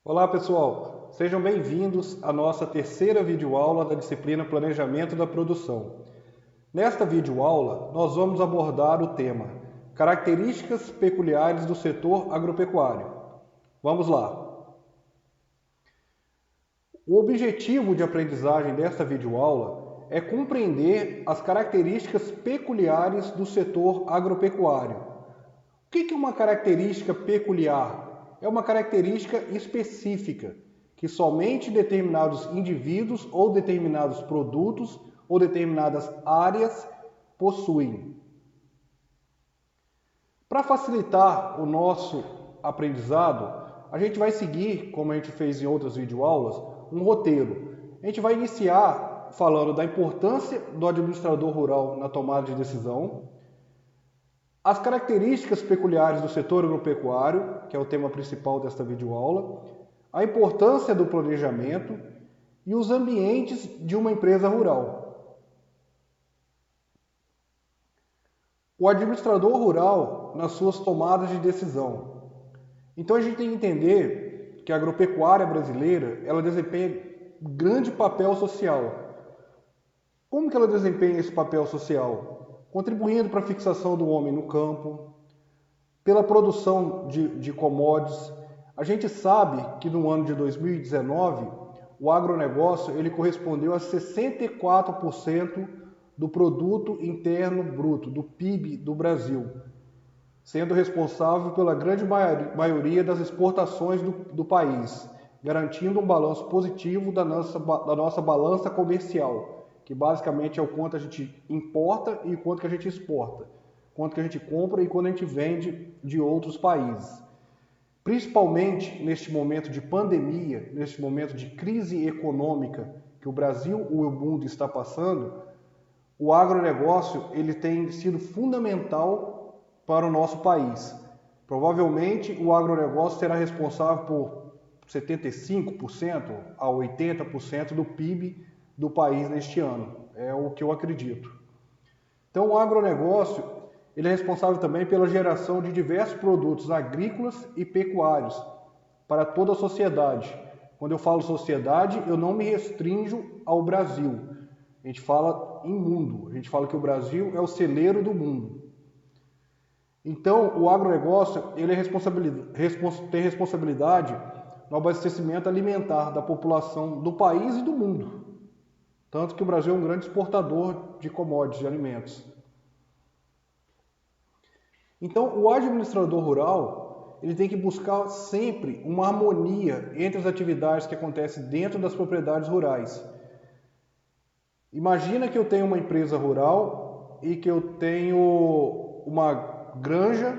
Olá pessoal, sejam bem-vindos à nossa terceira videoaula da disciplina Planejamento da Produção. Nesta videoaula, nós vamos abordar o tema Características peculiares do setor agropecuário. Vamos lá! O objetivo de aprendizagem desta videoaula é compreender as características peculiares do setor agropecuário. O que é uma característica peculiar? É uma característica específica, que somente determinados indivíduos ou determinados produtos ou determinadas áreas possuem. Para facilitar o nosso aprendizado, a gente vai seguir, como a gente fez em outras videoaulas, um roteiro. A gente vai iniciar falando da importância do administrador rural na tomada de decisão, as características peculiares do setor agropecuário, que é o tema principal desta videoaula, a importância do planejamento e os ambientes de uma empresa rural. O administrador rural nas suas tomadas de decisão. Então a gente tem que entender que a agropecuária brasileira, ela desempenha grande papel social. Como que ela desempenha esse papel social? Contribuindo para a fixação do homem no campo, pela produção de commodities. A gente sabe que no ano de 2019, o agronegócio ele correspondeu a 64% do produto interno bruto, do PIB do Brasil, sendo responsável pela grande maioria das exportações do país, garantindo um balanço positivo da nossa balança comercial, que basicamente é o quanto a gente importa e o quanto que a gente exporta, quanto que a gente compra e quanto a gente vende de outros países. Principalmente neste momento de pandemia, neste momento de crise econômica que o Brasil e o mundo está passando, o agronegócio ele tem sido fundamental para o nosso país. Provavelmente o agronegócio será responsável por 75% a 80% do PIB do país neste ano. É o que eu acredito. Então, o agronegócio ele é responsável também pela geração de diversos produtos agrícolas e pecuários para toda a sociedade. Quando eu falo sociedade, eu não me restringo ao Brasil. A gente fala em mundo. A gente fala que o Brasil é o celeiro do mundo. Então, o agronegócio ele tem responsabilidade no abastecimento alimentar da população do país e do mundo. Tanto que o Brasil é um grande exportador de commodities, de alimentos. Então, o administrador rural ele tem que buscar sempre uma harmonia entre as atividades que acontecem dentro das propriedades rurais. Imagina que eu tenho uma empresa rural e que eu tenho uma granja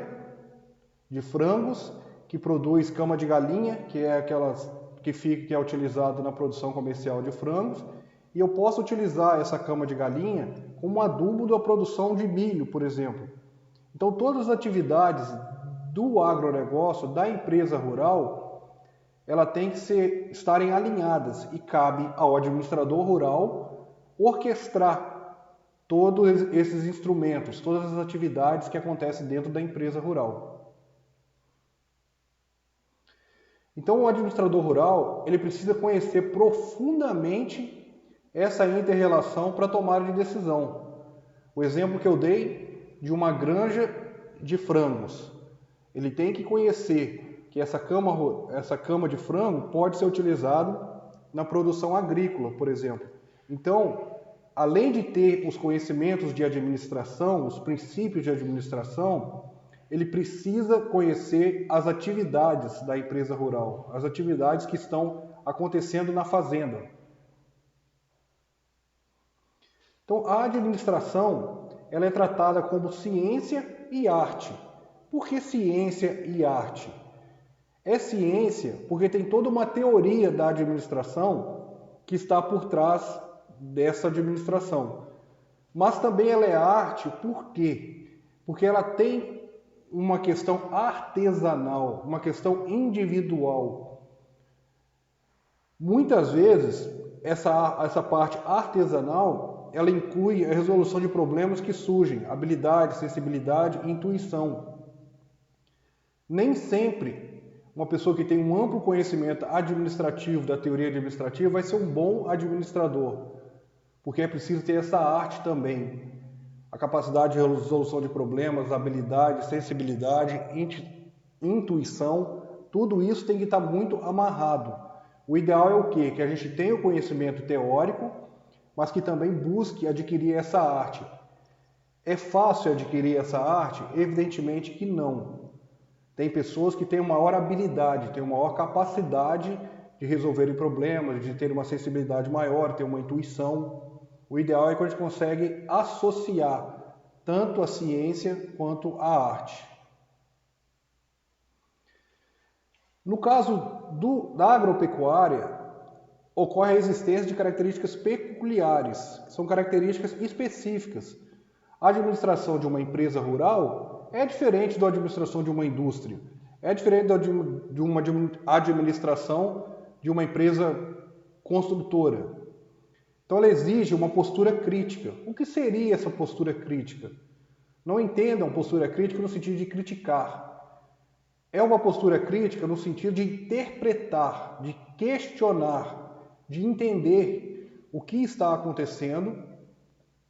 de frangos que produz cama de galinha, que é que é utilizado na produção comercial de frangos, e eu posso utilizar essa cama de galinha como adubo da produção de milho, por exemplo. Então, todas as atividades do agronegócio, da empresa rural, ela tem que estarem alinhadas e cabe ao administrador rural orquestrar todos esses instrumentos, todas as atividades que acontecem dentro da empresa rural. Então, o administrador rural ele precisa conhecer profundamente essa inter-relação para tomar de decisão. O exemplo que eu dei de uma granja de frangos. Ele tem que conhecer que essa cama de frango pode ser utilizada na produção agrícola, por exemplo. Então, além de ter os conhecimentos de administração, os princípios de administração, ele precisa conhecer as atividades da empresa rural, as atividades que estão acontecendo na fazenda. Então, a administração ela é tratada como ciência e arte. Por que ciência e arte? É ciência porque tem toda uma teoria da administração que está por trás dessa administração. Mas também ela é arte por quê? Porque ela tem uma questão artesanal, uma questão individual. Muitas vezes, essa parte artesanal ela inclui a resolução de problemas que surgem, habilidade, sensibilidade e intuição. Nem sempre uma pessoa que tem um amplo conhecimento administrativo, da teoria administrativa, vai ser um bom administrador, porque é preciso ter essa arte também. A capacidade de resolução de problemas, habilidade, sensibilidade, intuição, tudo isso tem que estar muito amarrado. O ideal é o quê? Que a gente tenha o conhecimento teórico, mas que também busque adquirir essa arte. É fácil adquirir essa arte? Evidentemente que não. Tem pessoas que têm uma maior habilidade, têm uma maior capacidade de resolverem problemas, de ter uma sensibilidade maior, ter uma intuição. O ideal é que a gente consegue associar tanto a ciência quanto a arte. No caso da agropecuária, ocorre a existência de características peculiares, que são características específicas. A administração de uma empresa rural é diferente da administração de uma indústria, é diferente de uma administração de uma empresa construtora. Então ela exige uma postura crítica. O que seria essa postura crítica? Não entendam postura crítica no sentido de criticar. É uma postura crítica no sentido de interpretar, de questionar, de entender o que está acontecendo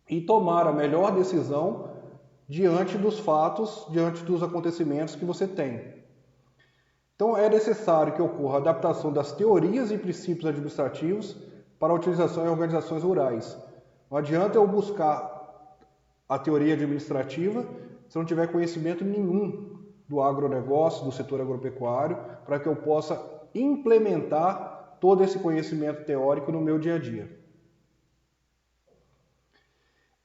e tomar a melhor decisão diante dos fatos, diante dos acontecimentos que você tem. Então é necessário que ocorra a adaptação das teorias e princípios administrativos para a utilização em organizações rurais. Não adianta eu buscar a teoria administrativa se eu não tiver conhecimento nenhum do agronegócio, do setor agropecuário, para que eu possa implementar todo esse conhecimento teórico no meu dia a dia.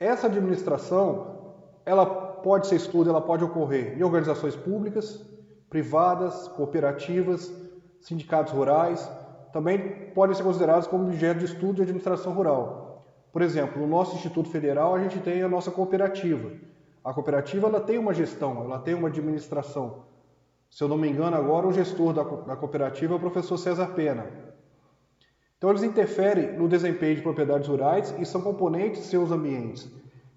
Essa administração, ela pode ser estudo, ela pode ocorrer em organizações públicas, privadas, cooperativas, sindicatos rurais, também podem ser considerados como objeto de estudo de administração rural. Por exemplo, no nosso Instituto Federal, a gente tem a nossa cooperativa. A cooperativa ela tem uma gestão, ela tem uma administração. Se eu não me engano, agora o gestor da cooperativa é o professor César Pena. Então, eles interferem no desempenho de propriedades rurais e são componentes de seus ambientes.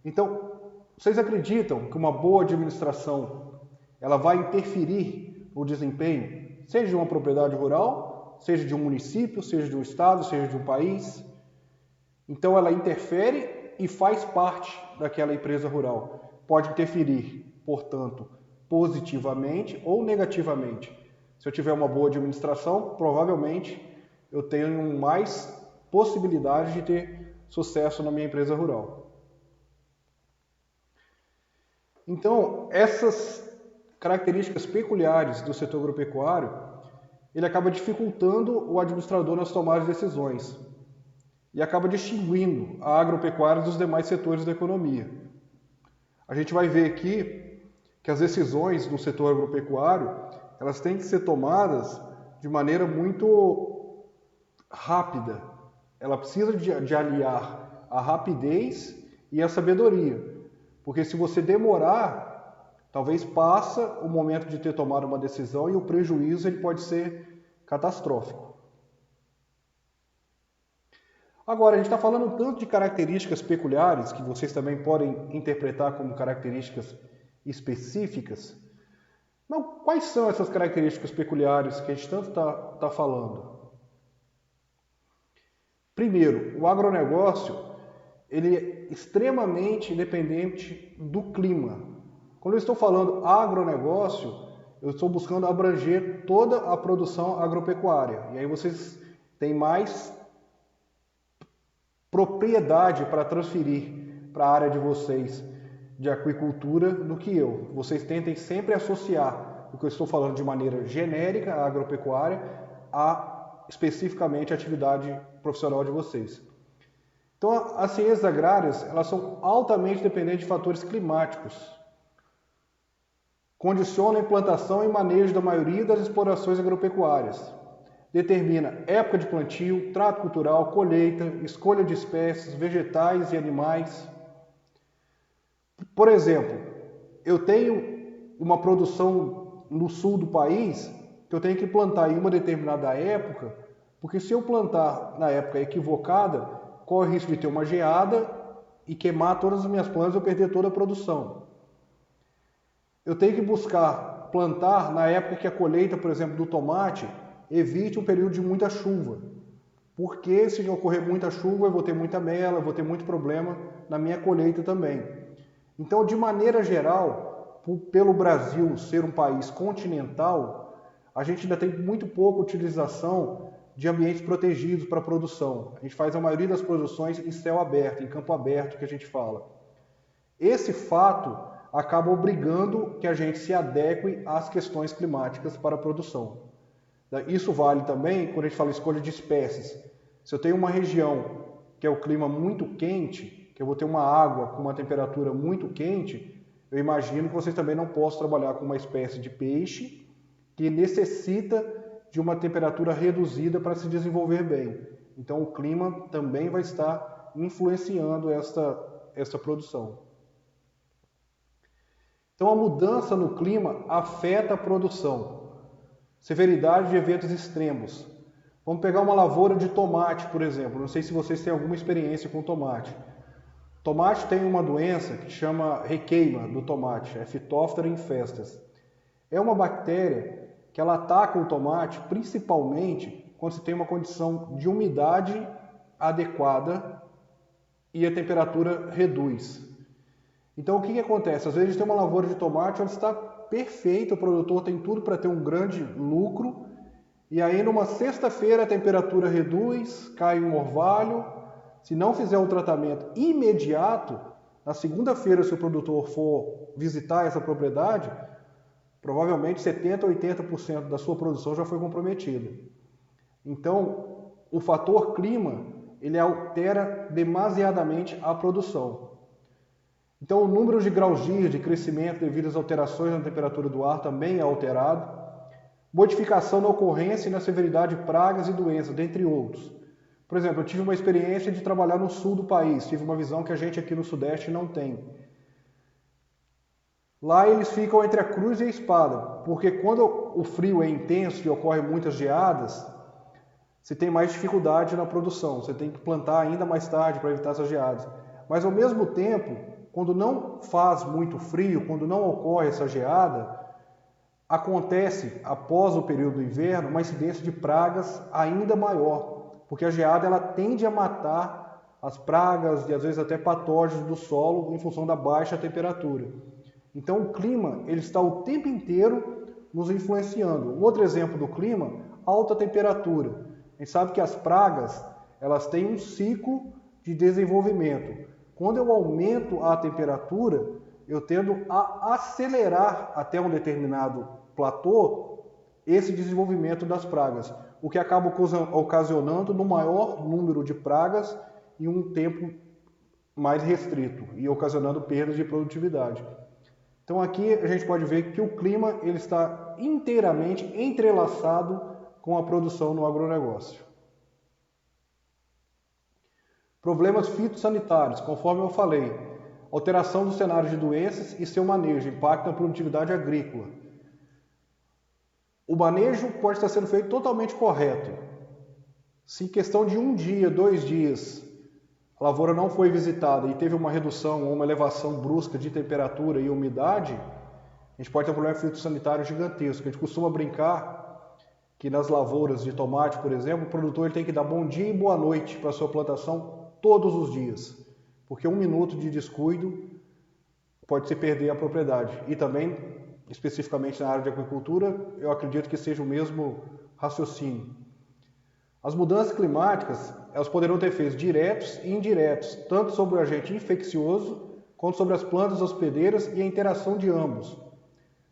Então, vocês acreditam que uma boa administração ela vai interferir no desempenho, seja de uma propriedade rural, seja de um município, seja de um estado, seja de um país? Então, ela interfere e faz parte daquela empresa rural. Pode interferir, portanto, positivamente ou negativamente. Se eu tiver uma boa administração, provavelmente eu tenho mais possibilidade de ter sucesso na minha empresa rural. Então, essas características peculiares do setor agropecuário, ele acaba dificultando o administrador nas tomadas de decisões e acaba distinguindo a agropecuária dos demais setores da economia. A gente vai ver aqui que as decisões do setor agropecuário, elas têm que ser tomadas de maneira muito rápida. Ela precisa de aliar a rapidez e a sabedoria. Porque se você demorar, talvez passa o momento de ter tomado uma decisão e o prejuízo ele pode ser catastrófico. Agora, a gente está falando tanto de características peculiares, que vocês também podem interpretar como características específicas. Mas quais são essas características peculiares que a gente tanto está falando? Primeiro, o agronegócio ele é extremamente dependente do clima. Quando eu estou falando agronegócio, eu estou buscando abranger toda a produção agropecuária. E aí vocês têm mais propriedade para transferir para a área de vocês de aquicultura do que eu. Vocês tentem sempre associar o que eu estou falando de maneira genérica, a agropecuária, a especificamente a atividade profissional de vocês. Então, as ciências agrárias elas são altamente dependentes de fatores climáticos. Condicionam a implantação e manejo da maioria das explorações agropecuárias. Determina época de plantio, trato cultural, colheita, escolha de espécies, vegetais e animais. Por exemplo, eu tenho uma produção no sul do país que eu tenho que plantar em uma determinada época, porque se eu plantar na época equivocada, corre o risco de ter uma geada e queimar todas as minhas plantas e eu perder toda a produção. Eu tenho que buscar plantar na época que a colheita, por exemplo, do tomate, evite um período de muita chuva. Porque se ocorrer muita chuva, eu vou ter muita mela, eu vou ter muito problema na minha colheita também. Então, de maneira geral, pelo Brasil ser um país continental, a gente ainda tem muito pouca utilização de ambientes protegidos para a produção. A gente faz a maioria das produções em céu aberto, em campo aberto, que a gente fala. Esse fato acaba obrigando que a gente se adeque às questões climáticas para a produção. Isso vale também quando a gente fala escolha de espécies. Se eu tenho uma região que é o clima muito quente, que eu vou ter uma água com uma temperatura muito quente, eu imagino que vocês também não possam trabalhar com uma espécie de peixe que necessita de uma temperatura reduzida para se desenvolver bem. Então o clima também vai estar influenciando essa produção. Então a mudança no clima afeta a produção. Severidade de eventos extremos. Vamos pegar uma lavoura de tomate, por exemplo. Não sei se vocês têm alguma experiência com tomate. Tomate tem uma doença que chama requeima do tomate, é Phytophthora infestas. É uma bactéria que ela ataca o tomate principalmente quando se tem uma condição de umidade adequada e a temperatura reduz. Então o que acontece? Às vezes tem uma lavoura de tomate onde está perfeito, o produtor tem tudo para ter um grande lucro, e aí numa sexta-feira a temperatura reduz, cai um orvalho, se não fizer um tratamento imediato, na segunda-feira se o produtor for visitar essa propriedade, provavelmente 70% a 80% da sua produção já foi comprometida. Então o fator clima, ele altera demasiadamente a produção. Então, o número de graus dia de crescimento devido às alterações na temperatura do ar também é alterado. Modificação na ocorrência e na severidade de pragas e doenças, dentre outros. Por exemplo, eu tive uma experiência de trabalhar no sul do país, tive uma visão que a gente aqui no sudeste não tem. Lá eles ficam entre a cruz e a espada, porque quando o frio é intenso e ocorrem muitas geadas, você tem mais dificuldade na produção, você tem que plantar ainda mais tarde para evitar essas geadas. Mas ao mesmo tempo, quando não faz muito frio, quando não ocorre essa geada, acontece, após o período do inverno, uma incidência de pragas ainda maior, porque a geada ela tende a matar as pragas e às vezes até patógenos do solo em função da baixa temperatura. Então o clima ele está o tempo inteiro nos influenciando. Um outro exemplo do clima, alta temperatura. A gente sabe que as pragas elas têm um ciclo de desenvolvimento. Quando eu aumento a temperatura, eu tendo a acelerar até um determinado platô esse desenvolvimento das pragas, o que acaba ocasionando no maior número de pragas em um tempo mais restrito e ocasionando perdas de produtividade. Então aqui a gente pode ver que o clima ele está inteiramente entrelaçado com a produção no agronegócio. Problemas fitossanitários, conforme eu falei, alteração do cenário de doenças e seu manejo, impacto na produtividade agrícola. O manejo pode estar sendo feito totalmente correto. Se em questão de 1 dia, 2 dias, a lavoura não foi visitada e teve uma redução ou uma elevação brusca de temperatura e umidade, a gente pode ter um problema fitossanitário gigantesco. A gente costuma brincar que nas lavouras de tomate, por exemplo, o produtor ele tem que dar bom dia e boa noite para a sua plantação todos os dias, porque 1 minuto de descuido pode se perder a propriedade. E também, especificamente na área de aquicultura, eu acredito que seja o mesmo raciocínio. As mudanças climáticas, elas poderão ter efeitos diretos e indiretos, tanto sobre o agente infeccioso, quanto sobre as plantas hospedeiras e a interação de ambos.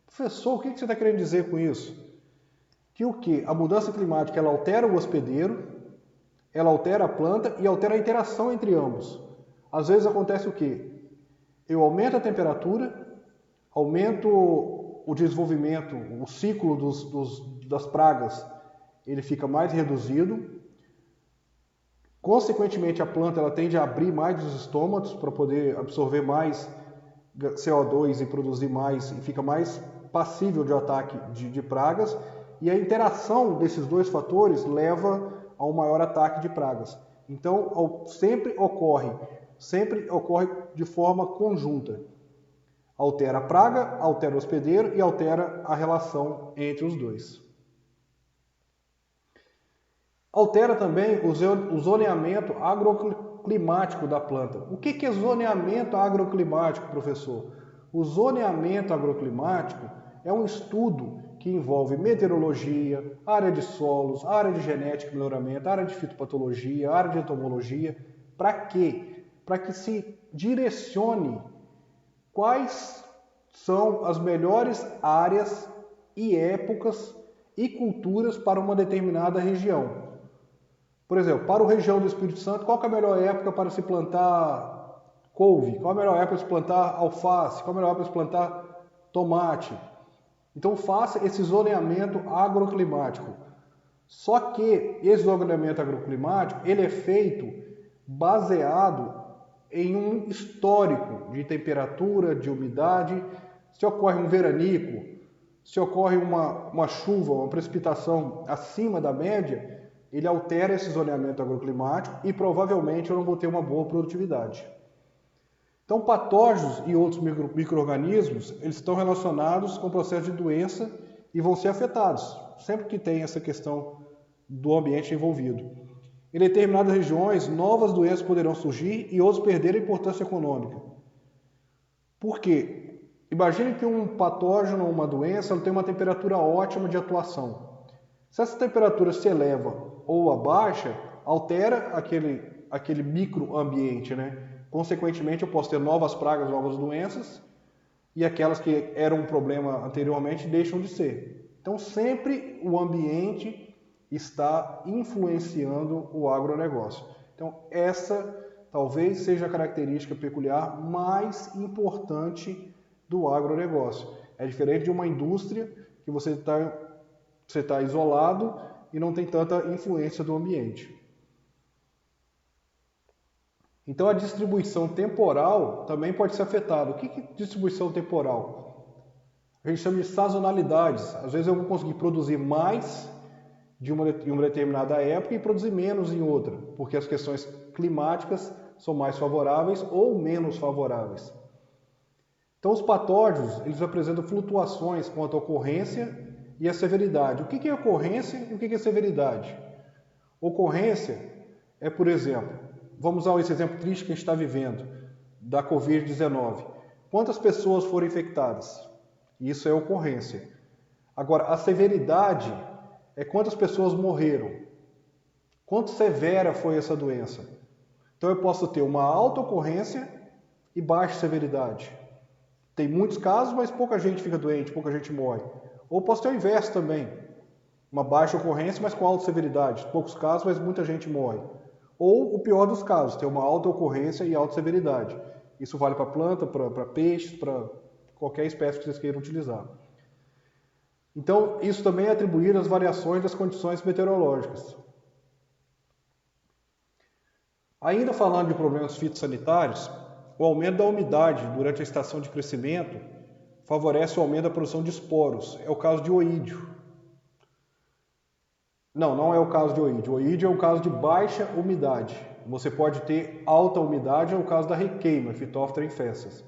Professor, o que você está querendo dizer com isso? Que o quê? A mudança climática ela altera o hospedeiro, ela altera a planta e altera a interação entre ambos. Às vezes acontece o quê? Eu aumento a temperatura, aumento o desenvolvimento, o ciclo das pragas, ele fica mais reduzido. Consequentemente, a planta ela tende a abrir mais os estômatos para poder absorver mais CO2 e produzir mais, e fica mais passível de ataque de pragas. E a interação desses dois fatores leva a um maior ataque de pragas. Então, sempre ocorre de forma conjunta. Altera a praga, altera o hospedeiro e altera a relação entre os dois. Altera também o zoneamento agroclimático da planta. O que é zoneamento agroclimático, professor? O zoneamento agroclimático é um estudo que envolve meteorologia, área de solos, área de genética e melhoramento, área de fitopatologia, área de entomologia. Para quê? Para que se direcione quais são as melhores áreas e épocas e culturas para uma determinada região. Por exemplo, para a região do Espírito Santo, qual é a melhor época para se plantar couve? Qual é a melhor época para se plantar alface? Qual é a melhor época para se plantar tomate? Então faça esse zoneamento agroclimático. Só que esse zoneamento agroclimático ele é feito baseado em um histórico de temperatura, de umidade. Se ocorre um veranico, se ocorre uma chuva, uma precipitação acima da média, ele altera esse zoneamento agroclimático e provavelmente eu não vou ter uma boa produtividade. Então, patógenos e outros micro-organismos, eles estão relacionados com o processo de doença e vão ser afetados, sempre que tem essa questão do ambiente envolvido. Em determinadas regiões, novas doenças poderão surgir e outras perderem importância econômica. Por quê? Imagine que um patógeno ou uma doença tem uma temperatura ótima de atuação. Se essa temperatura se eleva ou abaixa, altera aquele microambiente, né? Consequentemente, eu posso ter novas pragas, novas doenças, e aquelas que eram um problema anteriormente deixam de ser. Então, sempre o ambiente está influenciando o agronegócio. Então, essa talvez seja a característica peculiar mais importante do agronegócio. É diferente de uma indústria que você está isolado e não tem tanta influência do ambiente. Então a distribuição temporal também pode ser afetada. O que é distribuição temporal? A gente chama de sazonalidades. Às vezes eu vou conseguir produzir mais em uma determinada época e produzir menos em outra, porque as questões climáticas são mais favoráveis ou menos favoráveis. Então os patógenos eles apresentam flutuações quanto à ocorrência e a severidade. O que é ocorrência e o que é severidade? Ocorrência é, por exemplo, vamos usar esse exemplo triste que a gente está vivendo, da Covid-19. Quantas pessoas foram infectadas? Isso é ocorrência. Agora, a severidade é quantas pessoas morreram. Quanto severa foi essa doença? Então eu posso ter uma alta ocorrência e baixa severidade. Tem muitos casos, mas pouca gente fica doente, pouca gente morre. Ou posso ter o inverso também. Uma baixa ocorrência, mas com alta severidade. Poucos casos, mas muita gente morre. Ou o pior dos casos, ter uma alta ocorrência e alta severidade. Isso vale para planta, para peixes, para qualquer espécie que vocês queiram utilizar. Então, isso também é atribuído às variações das condições meteorológicas. Ainda falando de problemas fitossanitários, o aumento da umidade durante a estação de crescimento favorece o aumento da produção de esporos. É o caso de oídio. Não é o caso de oídio. O oídio é o caso de baixa umidade. Você pode ter alta umidade, é o caso da requeima, Phytophthora infestas.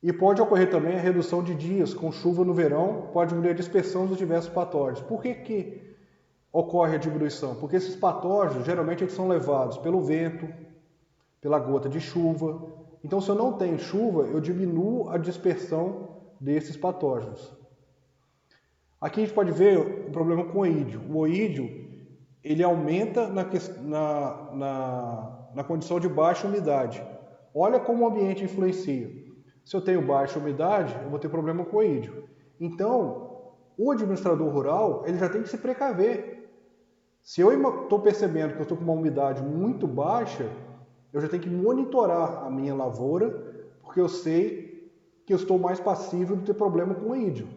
E pode ocorrer também a redução de dias com chuva no verão, pode diminuir a dispersão dos diversos patógenos. Por que ocorre a diminuição? Porque esses patógenos, geralmente, eles são levados pelo vento, pela gota de chuva. Então, se eu não tenho chuva, eu diminuo a dispersão desses patógenos. Aqui a gente pode ver o problema com o oídio. O oídio, ele aumenta na condição de baixa umidade. Olha como o ambiente influencia. Se eu tenho baixa umidade, eu vou ter problema com o oídio. Então, o administrador rural, ele já tem que se precaver. Se eu estou percebendo que eu estou com uma umidade muito baixa, eu já tenho que monitorar a minha lavoura, porque eu sei que eu estou mais passível de ter problema com o oídio.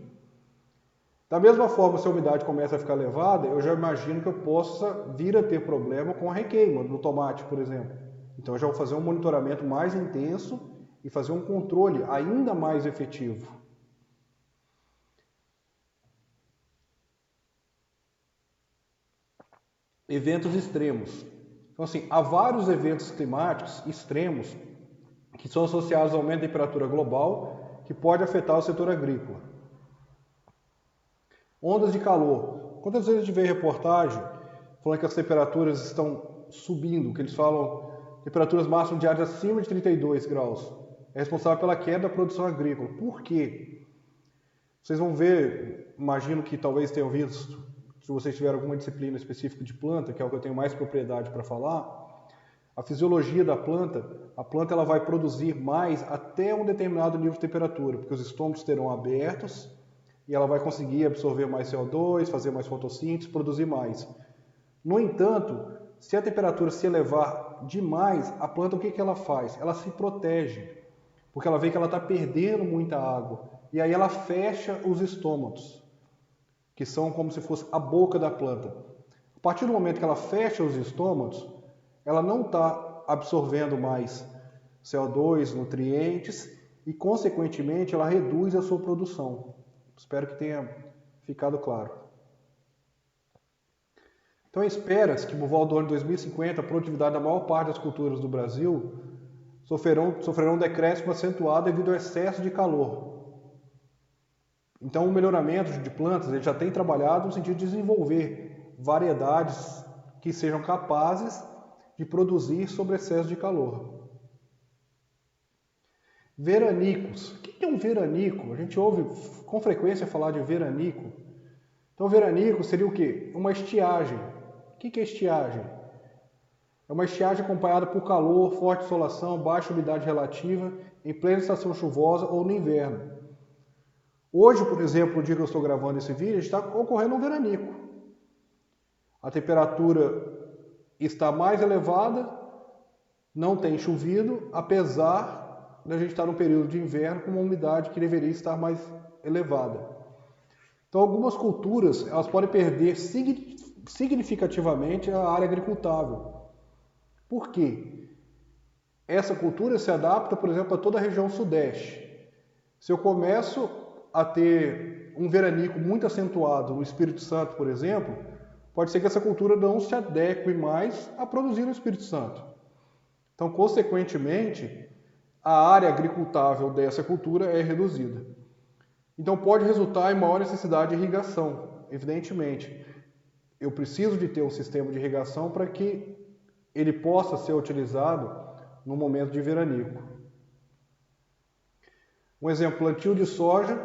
Da mesma forma, se a umidade começa a ficar elevada, eu já imagino que eu possa vir a ter problema com a requeima no tomate, por exemplo. Então eu já vou fazer um monitoramento mais intenso e fazer um controle ainda mais efetivo. Eventos extremos. Então, assim, há vários eventos climáticos extremos que são associados ao aumento da temperatura global que pode afetar o setor agrícola. Ondas de calor. Quantas vezes a gente vê reportagem falando que as temperaturas estão subindo, que eles falam temperaturas máximas diárias acima de 32 graus. É responsável pela queda da produção agrícola. Por quê? Vocês vão ver, imagino que talvez tenham visto, se vocês tiverem alguma disciplina específica de planta, que é o que eu tenho mais propriedade para falar, a fisiologia da planta, a planta ela vai produzir mais até um determinado nível de temperatura, porque os estômagos estarão abertos e ela vai conseguir absorver mais CO2, fazer mais fotossíntese, produzir mais. No entanto, se a temperatura se elevar demais, a planta o que ela faz? Ela se protege, porque ela vê que ela está perdendo muita água. E aí ela fecha os estômatos, que são como se fosse a boca da planta. A partir do momento que ela fecha os estômatos, ela não está absorvendo mais CO2, nutrientes, e consequentemente ela reduz a sua produção. Espero que tenha ficado claro. Então espera-se que por volta do ano 2050 a produtividade da maior parte das culturas do Brasil sofrerão um decréscimo acentuado devido ao excesso de calor. Então o melhoramento de plantas ele já tem trabalhado no sentido de desenvolver variedades que sejam capazes de produzir sob excesso de calor. Veranicos. O que é um veranico? A gente ouve com frequência falar de veranico. Então veranico seria o quê? Uma estiagem. O que é estiagem? É uma estiagem acompanhada por calor, forte insolação, baixa umidade relativa, em plena estação chuvosa ou no inverno. Hoje, por exemplo, no dia que eu estou gravando esse vídeo, está ocorrendo um veranico. A temperatura está mais elevada, não tem chovido, apesar de a gente estar num período de inverno com uma umidade que deveria estar mais elevada. Então, algumas culturas elas podem perder significativamente a área agricultável. Por quê? Essa cultura se adapta, por exemplo, a toda a região sudeste. Se eu começo a ter um veranico muito acentuado no Espírito Santo, por exemplo, pode ser que essa cultura não se adeque mais a produzir no Espírito Santo. Então, consequentemente, a área agricultável dessa cultura é reduzida. Então, pode resultar em maior necessidade de irrigação, evidentemente. Eu preciso de ter um sistema de irrigação para que ele possa ser utilizado no momento de veranico. Um exemplo, plantio de soja,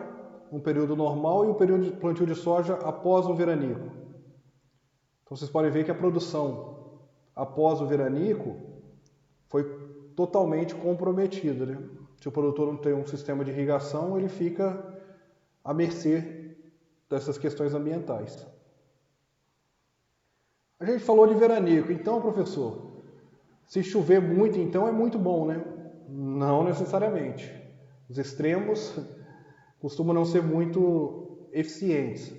um período normal e um período de plantio de soja após o veranico. Então vocês podem ver que a produção após o veranico foi totalmente comprometida, né? Se o produtor não tem um sistema de irrigação, ele fica à mercê dessas questões ambientais. A gente falou de veranico, então, professor, se chover muito, então é muito bom, né? Não necessariamente. Os extremos costumam não ser muito eficientes.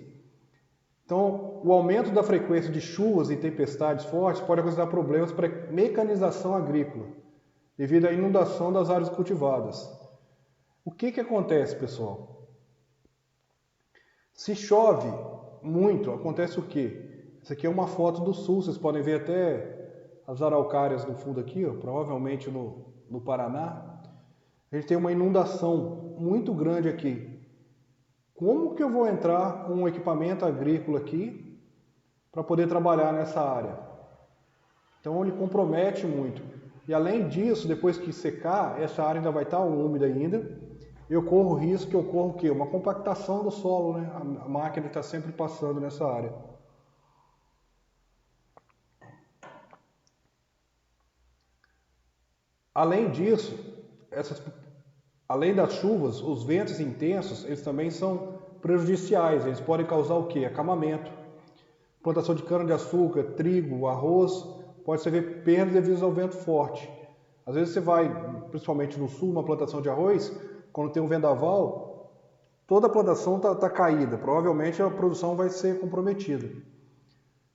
Então, o aumento da frequência de chuvas e tempestades fortes pode ocasionar problemas para a mecanização agrícola, devido à inundação das áreas cultivadas. O que acontece, pessoal? Se chove muito, acontece o quê? Essa aqui é uma foto do sul, vocês podem ver até as araucárias no fundo aqui, ó, provavelmente no Paraná. A gente tem uma inundação muito grande aqui. Como que eu vou entrar com um equipamento agrícola aqui para poder trabalhar nessa área? Então ele compromete muito. E além disso, depois que secar, essa área ainda vai estar úmida ainda. Eu corro o risco que ocorra o quê? Uma compactação do solo, né? A máquina está sempre passando nessa área. Além disso, além das chuvas, os ventos intensos, eles também são prejudiciais. Eles podem causar o quê? Acamamento. Plantação de cana-de-açúcar, trigo, arroz, pode ser ver perdas devido ao vento forte. Às vezes você vai, principalmente no sul, uma plantação de arroz, quando tem um vendaval, toda a plantação está caída. Provavelmente a produção vai ser comprometida.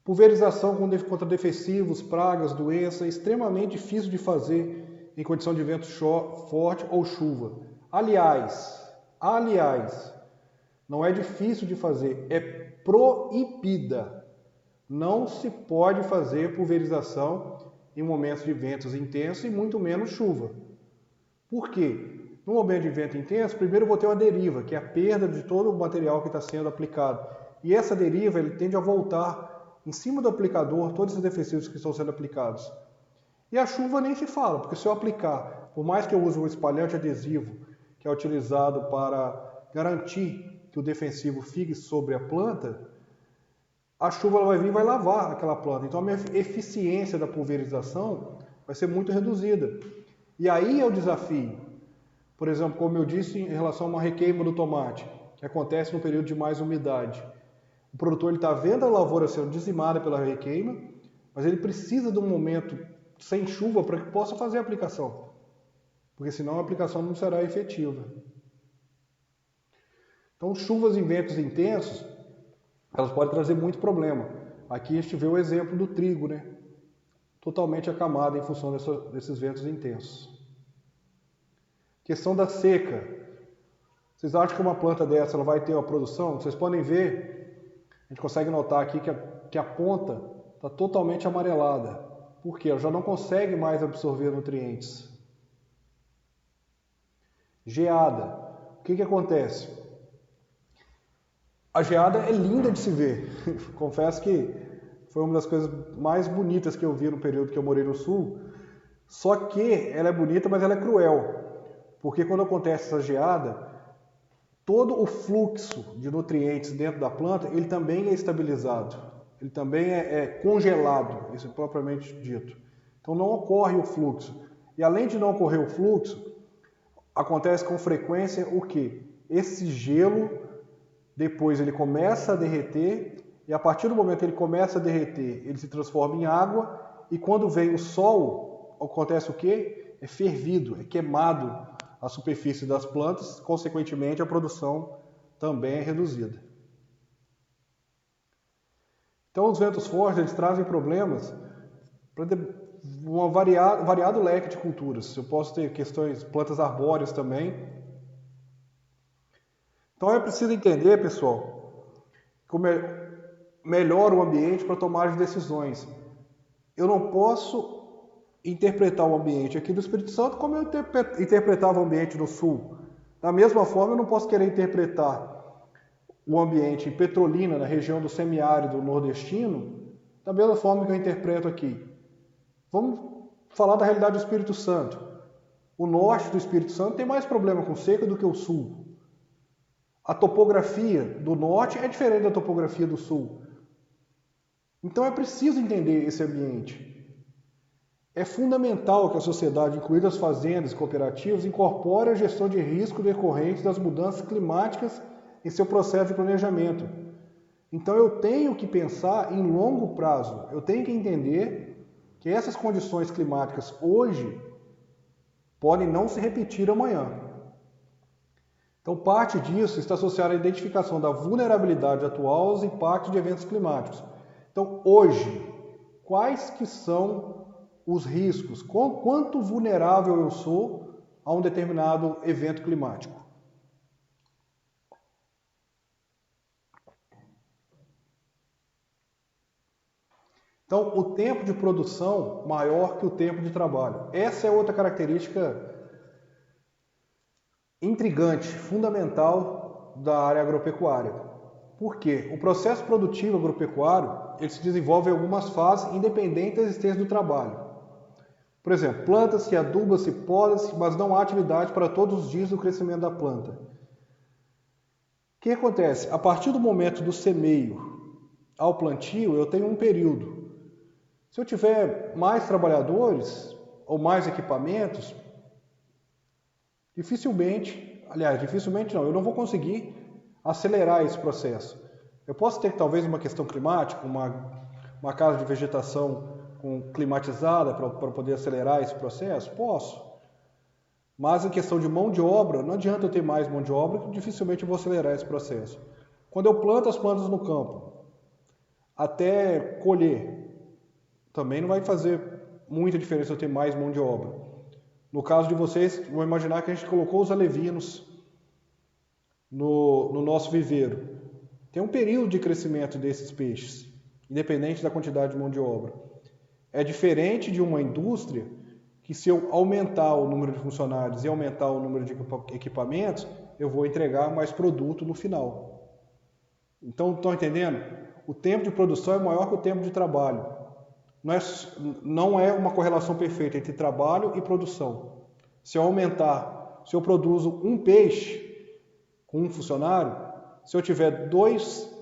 Pulverização contra defensivos, pragas, doenças, é extremamente difícil de fazer em condição de vento forte ou chuva. Aliás, não é difícil de fazer, é proibida. Não se pode fazer pulverização em momentos de ventos intensos e muito menos chuva. Por quê? No ambiente de vento intenso, primeiro eu vou ter uma deriva, que é a perda de todo o material que está sendo aplicado. E essa deriva ele tende a voltar em cima do aplicador todos os defensivos que estão sendo aplicados. E a chuva nem se fala, porque se eu aplicar, por mais que eu use um espalhante adesivo, que é utilizado para garantir que o defensivo fique sobre a planta, a chuva vai vir e vai lavar aquela planta. Então a minha eficiência da pulverização vai ser muito reduzida. E aí é o desafio. Por exemplo, como eu disse em relação a uma requeima do tomate, que acontece no período de mais umidade. O produtor está vendo a lavoura sendo dizimada pela requeima, mas ele precisa de um momento sem chuva para que possa fazer a aplicação. Porque senão a aplicação não será efetiva. Então, chuvas e ventos intensos, elas podem trazer muito problema. Aqui a gente vê o exemplo do trigo, né? Totalmente acamado em função desses ventos intensos. Questão da seca. Vocês acham que uma planta dessa ela vai ter uma produção? Vocês podem ver, a gente consegue notar aqui que a ponta está totalmente amarelada. Por quê? Ela já não consegue mais absorver nutrientes. Geada. O que acontece? A geada é linda de se ver. Confesso que foi uma das coisas mais bonitas que eu vi no período que eu morei no sul. Só que ela é bonita, mas ela é cruel. Porque quando acontece essa geada, todo o fluxo de nutrientes dentro da planta, ele também é estabilizado. Ele também é congelado, isso é propriamente dito. Então não ocorre o fluxo. E além de não ocorrer o fluxo, acontece com frequência o quê? Esse gelo, depois ele começa a derreter, e a partir do momento que ele começa a derreter, ele se transforma em água, e quando vem o sol, acontece o quê? É fervido, é queimado a superfície das plantas, consequentemente a produção também é reduzida. Então os ventos fortes eles trazem problemas para um variado leque de culturas. Eu posso ter questões, plantas arbóreas também. Então é preciso entender, pessoal, como melhora o ambiente para tomar as decisões. Eu não posso interpretar o ambiente aqui do Espírito Santo como eu interpretava o ambiente no Sul. Da mesma forma, eu não posso querer interpretar o ambiente em Petrolina, na região do semiárido nordestino, da mesma forma que eu interpreto aqui. Vamos falar da realidade do Espírito Santo. O norte do Espírito Santo tem mais problema com seca do que o sul. A topografia do norte é diferente da topografia do sul. Então é preciso entender esse ambiente. É fundamental que a sociedade, incluindo as fazendas e cooperativas, incorpore a gestão de risco decorrente das mudanças climáticas em seu processo de planejamento. Então eu tenho que pensar em longo prazo, eu tenho que entender que essas condições climáticas hoje podem não se repetir amanhã. Então parte disso está associada à identificação da vulnerabilidade atual aos impactos de eventos climáticos. Então hoje, quais que são os riscos, quanto vulnerável eu sou a um determinado evento climático. Então, o tempo de produção maior que o tempo de trabalho. Essa é outra característica intrigante, fundamental da área agropecuária. Por quê? O processo produtivo agropecuário ele se desenvolve em algumas fases independentes da existência do trabalho. Por exemplo, planta-se, aduba-se, poda-se, mas não há atividade para todos os dias do crescimento da planta. O que acontece? A partir do momento do semeio ao plantio, eu tenho um período. Se eu tiver mais trabalhadores ou mais equipamentos, dificilmente não, eu não vou conseguir acelerar esse processo. Eu posso ter talvez uma questão climática, uma casa de vegetação climatizada para poder acelerar esse processo? Posso. Mas em questão de mão de obra, não adianta eu ter mais mão de obra, que dificilmente eu vou acelerar esse processo. Quando eu planto as plantas no campo, até colher, também não vai fazer muita diferença eu ter mais mão de obra. No caso de vocês, vou imaginar que a gente colocou os alevinos no nosso viveiro. Tem um período de crescimento desses peixes, independente da quantidade de mão de obra. É diferente de uma indústria que se eu aumentar o número de funcionários e aumentar o número de equipamentos, eu vou entregar mais produto no final. Então, estão entendendo? O tempo de produção é maior que o tempo de trabalho. Não é uma correlação perfeita entre trabalho e produção. Se eu produzo um peixe com um funcionário, se eu tiver 2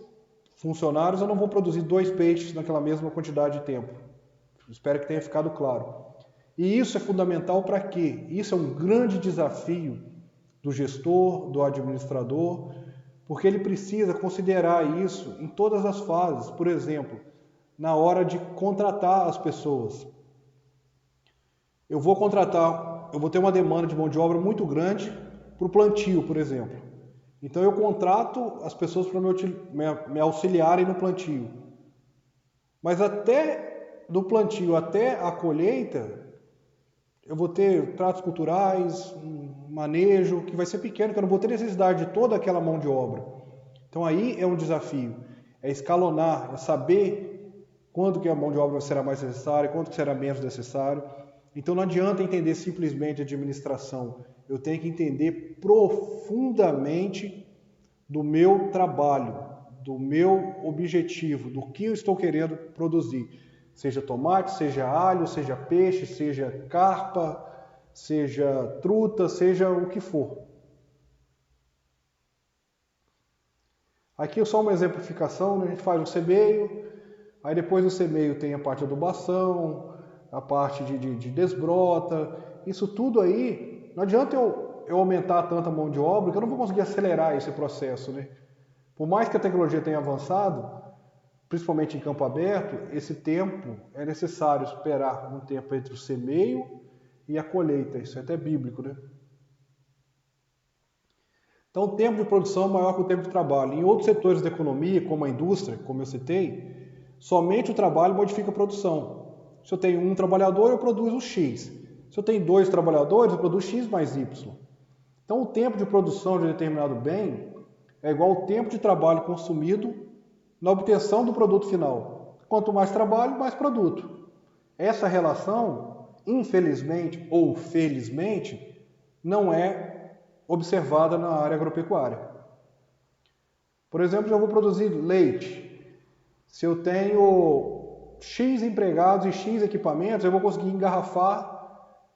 funcionários, eu não vou produzir 2 peixes naquela mesma quantidade de tempo. Espero que tenha ficado claro. E isso é fundamental para quê? Isso é um grande desafio do gestor, do administrador, porque ele precisa considerar isso em todas as fases. Por exemplo, na hora de contratar as pessoas. Eu vou ter uma demanda de mão de obra muito grande para o plantio, por exemplo. Então eu contrato as pessoas para me auxiliarem no plantio. Mas até do plantio até a colheita, eu vou ter tratos culturais, um manejo que vai ser pequeno, que eu não vou ter necessidade de toda aquela mão de obra. Então aí é um desafio, é escalonar, é saber quando que a mão de obra será mais necessária, quando que será menos necessário. Então não adianta entender simplesmente administração, eu tenho que entender profundamente do meu trabalho, do meu objetivo, do que eu estou querendo produzir. Seja tomate, seja alho, seja peixe, seja carpa, seja truta, seja o que for. Aqui é só uma exemplificação, né? A gente faz um semeio, aí depois do semeio tem a parte de adubação, a parte de desbrota. Isso tudo aí, não adianta eu aumentar tanta mão de obra, que eu não vou conseguir acelerar esse processo, né? Por mais que a tecnologia tenha avançado, principalmente em campo aberto, esse tempo é necessário esperar um tempo entre o semeio e a colheita. Isso é até bíblico, né? Então, o tempo de produção é maior que o tempo de trabalho. Em outros setores da economia, como a indústria, como eu citei, somente o trabalho modifica a produção. Se eu tenho um trabalhador, eu produzo X. Se eu tenho 2 trabalhadores, eu produzo X mais Y. Então, o tempo de produção de um determinado bem é igual ao tempo de trabalho consumido na obtenção do produto final. Quanto mais trabalho, mais produto. Essa relação, infelizmente ou felizmente, não é observada na área agropecuária. Por exemplo, eu vou produzir leite. Se eu tenho X empregados e X equipamentos, eu vou conseguir engarrafar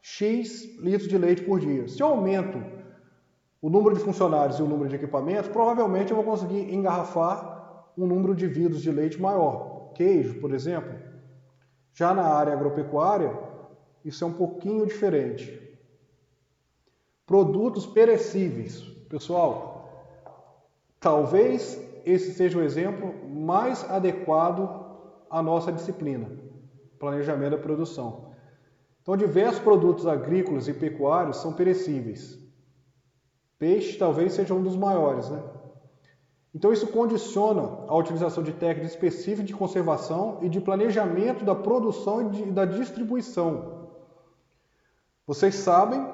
X litros de leite por dia. Se eu aumento o número de funcionários e o número de equipamentos, provavelmente eu vou conseguir engarrafar um número de vidros de leite maior. Queijo, por exemplo. Já na área agropecuária, isso é um pouquinho diferente. Produtos perecíveis. Pessoal, talvez esse seja o exemplo mais adequado à nossa disciplina, planejamento da produção. Então, diversos produtos agrícolas e pecuários são perecíveis. Peixe talvez seja um dos maiores, né? Então isso condiciona a utilização de técnicas específicas de conservação e de planejamento da produção e da distribuição. Vocês sabem,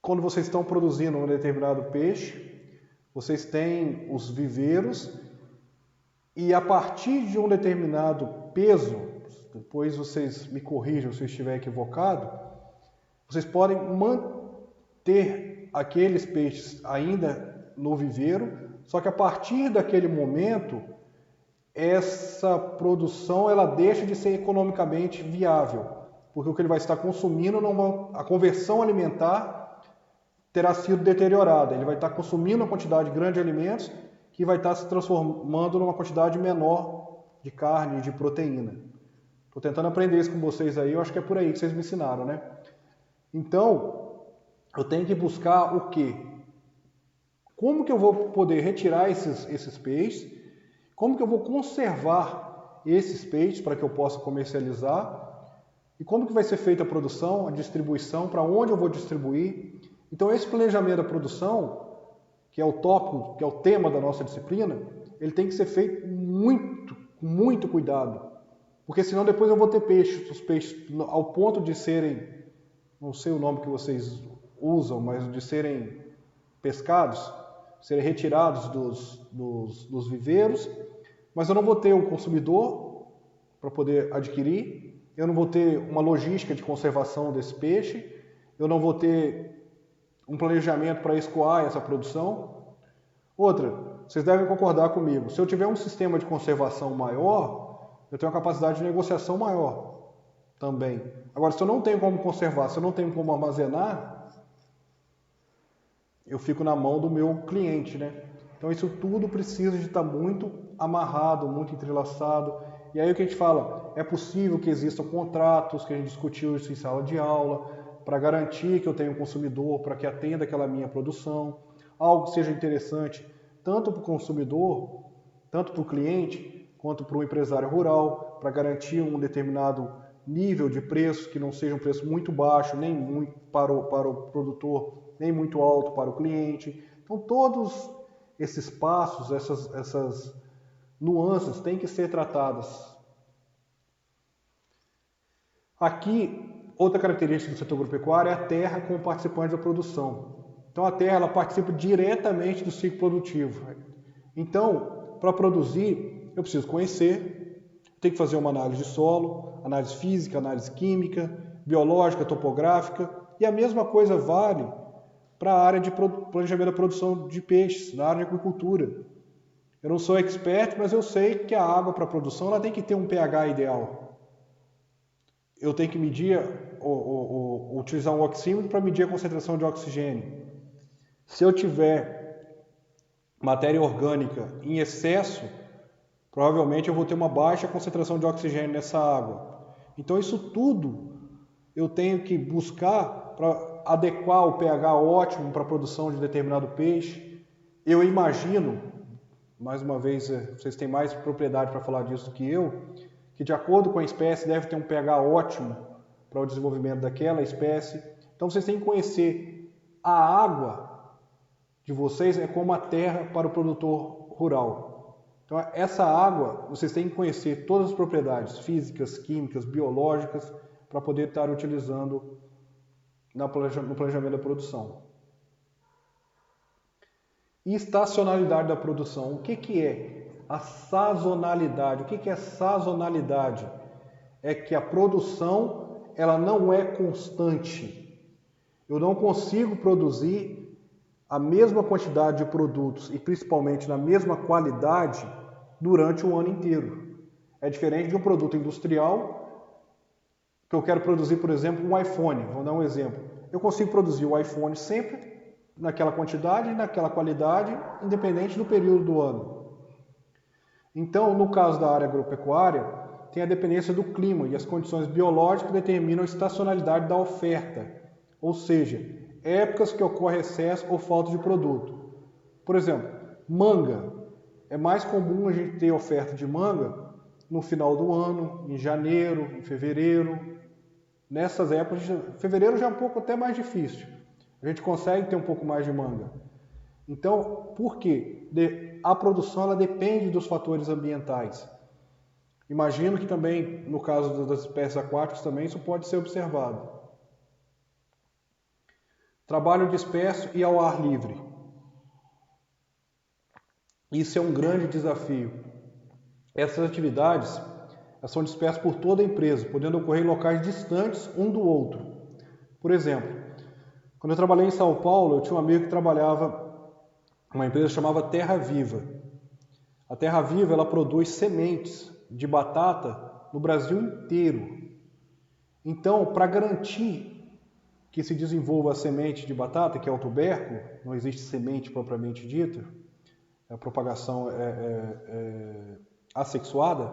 quando vocês estão produzindo um determinado peixe, vocês têm os viveiros e a partir de um determinado peso, depois vocês me corrijam se eu estiver equivocado, vocês podem manter aqueles peixes ainda no viveiro, só que a partir daquele momento, essa produção ela deixa de ser economicamente viável, porque o que ele vai estar consumindo, a conversão alimentar terá sido deteriorada. Ele vai estar consumindo uma quantidade grande de alimentos que vai estar se transformando numa quantidade menor de carne e de proteína. Estou tentando aprender isso com vocês aí, eu acho que é por aí que vocês me ensinaram, né? Então, eu tenho que buscar o quê? Como que eu vou poder retirar esses peixes? Como que eu vou conservar esses peixes para que eu possa comercializar? E como que vai ser feita a produção, a distribuição, para onde eu vou distribuir? Então esse planejamento da produção, que é o tópico, que é o tema da nossa disciplina, ele tem que ser feito com muito cuidado. Porque senão depois eu vou ter os peixes ao ponto de serem, não sei o nome que vocês usam, mas de serem pescados, serem retirados dos viveiros, mas eu não vou ter o consumidor para poder adquirir, eu não vou ter uma logística de conservação desse peixe, eu não vou ter um planejamento para escoar essa produção. Outra, vocês devem concordar comigo, se eu tiver um sistema de conservação maior, eu tenho uma capacidade de negociação maior também. Agora, se eu não tenho como conservar, se eu não tenho como armazenar, eu fico na mão do meu cliente, né? Então isso tudo precisa de estar muito amarrado, muito entrelaçado. E aí o que a gente fala, é possível que existam contratos, que a gente discutiu isso em sala de aula, para garantir que eu tenha um consumidor, para que atenda aquela minha produção, algo que seja interessante tanto para o consumidor, tanto para o cliente, quanto para o empresário rural, para garantir um determinado nível de preço, que não seja um preço muito baixo, nem muito para o produtor, nem muito alto para o cliente. Então todos esses passos, essas nuances têm que ser tratadas. Aqui, outra característica do setor agropecuário é a terra como participante da produção. Então a terra ela participa diretamente do ciclo produtivo. Então, para produzir, eu preciso conhecer, tenho que fazer uma análise de solo, análise física, análise química, biológica, topográfica, e a mesma coisa vale para a área de planejamento da produção de peixes, na área de agricultura. Eu não sou expert, mas eu sei que a água para a produção ela tem que ter um pH ideal. Eu tenho que medir, utilizar um oxímetro para medir a concentração de oxigênio. Se eu tiver matéria orgânica em excesso, provavelmente eu vou ter uma baixa concentração de oxigênio nessa água. Então isso tudo eu tenho que buscar para adequar o pH ótimo para a produção de determinado peixe. Eu imagino, mais uma vez, vocês têm mais propriedade para falar disso do que eu, que de acordo com a espécie deve ter um pH ótimo para o desenvolvimento daquela espécie. Então vocês têm que conhecer a água de vocês é como a terra para o produtor rural. Então essa água vocês têm que conhecer todas as propriedades físicas, químicas, biológicas para poder estar utilizando no planejamento da produção. E estacionalidade da produção. O que é a sazonalidade? O que é sazonalidade? É que a produção ela não é constante. Eu não consigo produzir a mesma quantidade de produtos e principalmente na mesma qualidade durante o ano inteiro. É diferente de um produto industrial que eu quero produzir, por exemplo, um iPhone. Vou dar um exemplo. Eu consigo produzir o iPhone sempre naquela quantidade, naquela qualidade, independente do período do ano. Então, no caso da área agropecuária, tem a dependência do clima e as condições biológicas determinam a estacionalidade da oferta, ou seja, épocas que ocorre excesso ou falta de produto. Por exemplo, manga. É mais comum a gente ter oferta de manga no final do ano, em janeiro, em fevereiro. Nessas épocas, fevereiro já é um pouco até mais difícil. A gente consegue ter um pouco mais de manga. Então, por quê? A produção ela depende dos fatores ambientais. Imagino que também, no caso das espécies aquáticas, também isso pode ser observado. Trabalho disperso e ao ar livre. Isso é um grande desafio. Essas atividades são dispersas por toda a empresa, podendo ocorrer em locais distantes um do outro. Por exemplo, quando eu trabalhei em São Paulo, eu tinha um amigo que trabalhava numa empresa chamada Terra Viva. A Terra Viva ela produz sementes de batata no Brasil inteiro. Então, para garantir que se desenvolva a semente de batata, que é o tubérculo, não existe semente propriamente dita, a propagação é assexuada,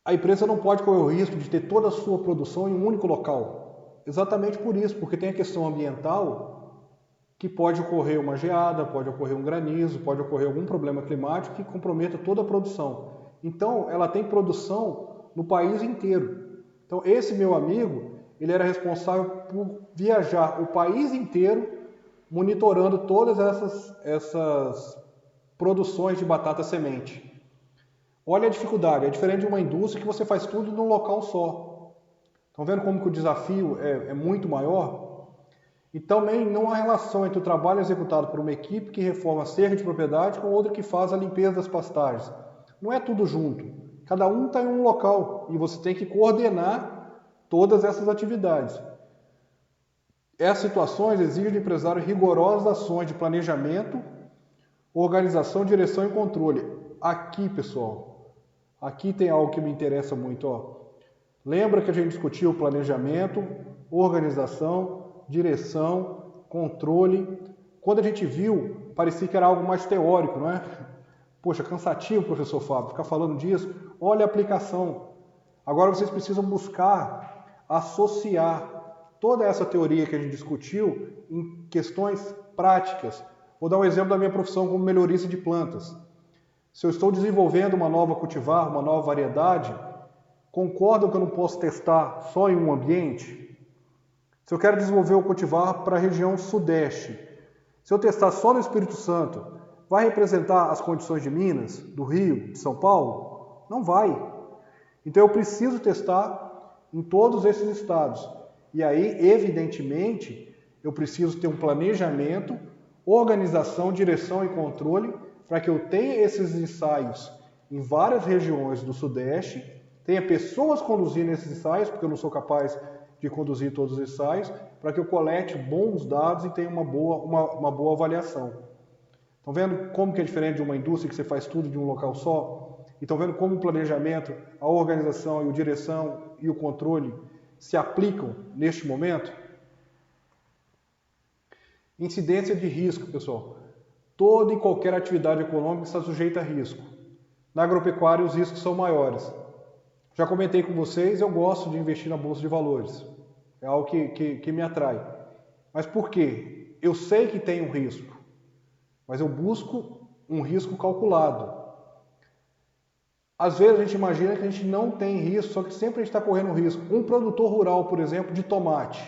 a empresa não pode correr o risco de ter toda a sua produção em um único local. Exatamente por isso, porque tem a questão ambiental, que pode ocorrer uma geada, pode ocorrer um granizo, pode ocorrer algum problema climático que comprometa toda a produção. Então, ela tem produção no país inteiro. Então, esse meu amigo, ele era responsável por viajar o país inteiro monitorando todas essas produções de batata semente. Olha a dificuldade, é diferente de uma indústria que você faz tudo num local só. Estão vendo como que o desafio é muito maior? E também não há relação entre o trabalho executado por uma equipe que reforma cerca de propriedade com outra que faz a limpeza das pastagens. Não é tudo junto. Cada um está em um local e você tem que coordenar todas essas atividades. Essas situações exigem do empresário rigorosas ações de planejamento, organização, direção e controle. Aqui, pessoal, aqui tem algo que me interessa muito. Ó. Lembra que a gente discutiu planejamento, organização, direção, controle. Quando a gente viu, parecia que era algo mais teórico, não é? Poxa, cansativo, professor Fábio, ficar falando disso. Olha a aplicação. Agora vocês precisam buscar associar toda essa teoria que a gente discutiu em questões práticas. Vou dar um exemplo da minha profissão como melhorista de plantas. Se eu estou desenvolvendo uma nova cultivar, uma nova variedade, concordam que eu não posso testar só em um ambiente? Se eu quero desenvolver o cultivar para a região sudeste, se eu testar só no Espírito Santo, vai representar as condições de Minas, do Rio, de São Paulo? Não vai. Então eu preciso testar em todos esses estados. E aí, evidentemente, eu preciso ter um planejamento, organização, direção e controle para que eu tenha esses ensaios em várias regiões do Sudeste, tenha pessoas conduzindo esses ensaios, porque eu não sou capaz de conduzir todos os ensaios, para que eu colete bons dados e tenha uma boa avaliação. Estão vendo como que é diferente de uma indústria que você faz tudo de um local só? E estão vendo como o planejamento, a organização e a direção e o controle se aplicam neste momento? Incidência de risco, pessoal. Toda e qualquer atividade econômica está sujeita a risco. Na agropecuária, os riscos são maiores. Já comentei com vocês, eu gosto de investir na Bolsa de Valores. É algo que me atrai. Mas por quê? Eu sei que tem um risco, mas eu busco um risco calculado. Às vezes a gente imagina que a gente não tem risco, só que sempre a gente está correndo risco. Um produtor rural, por exemplo, de tomate,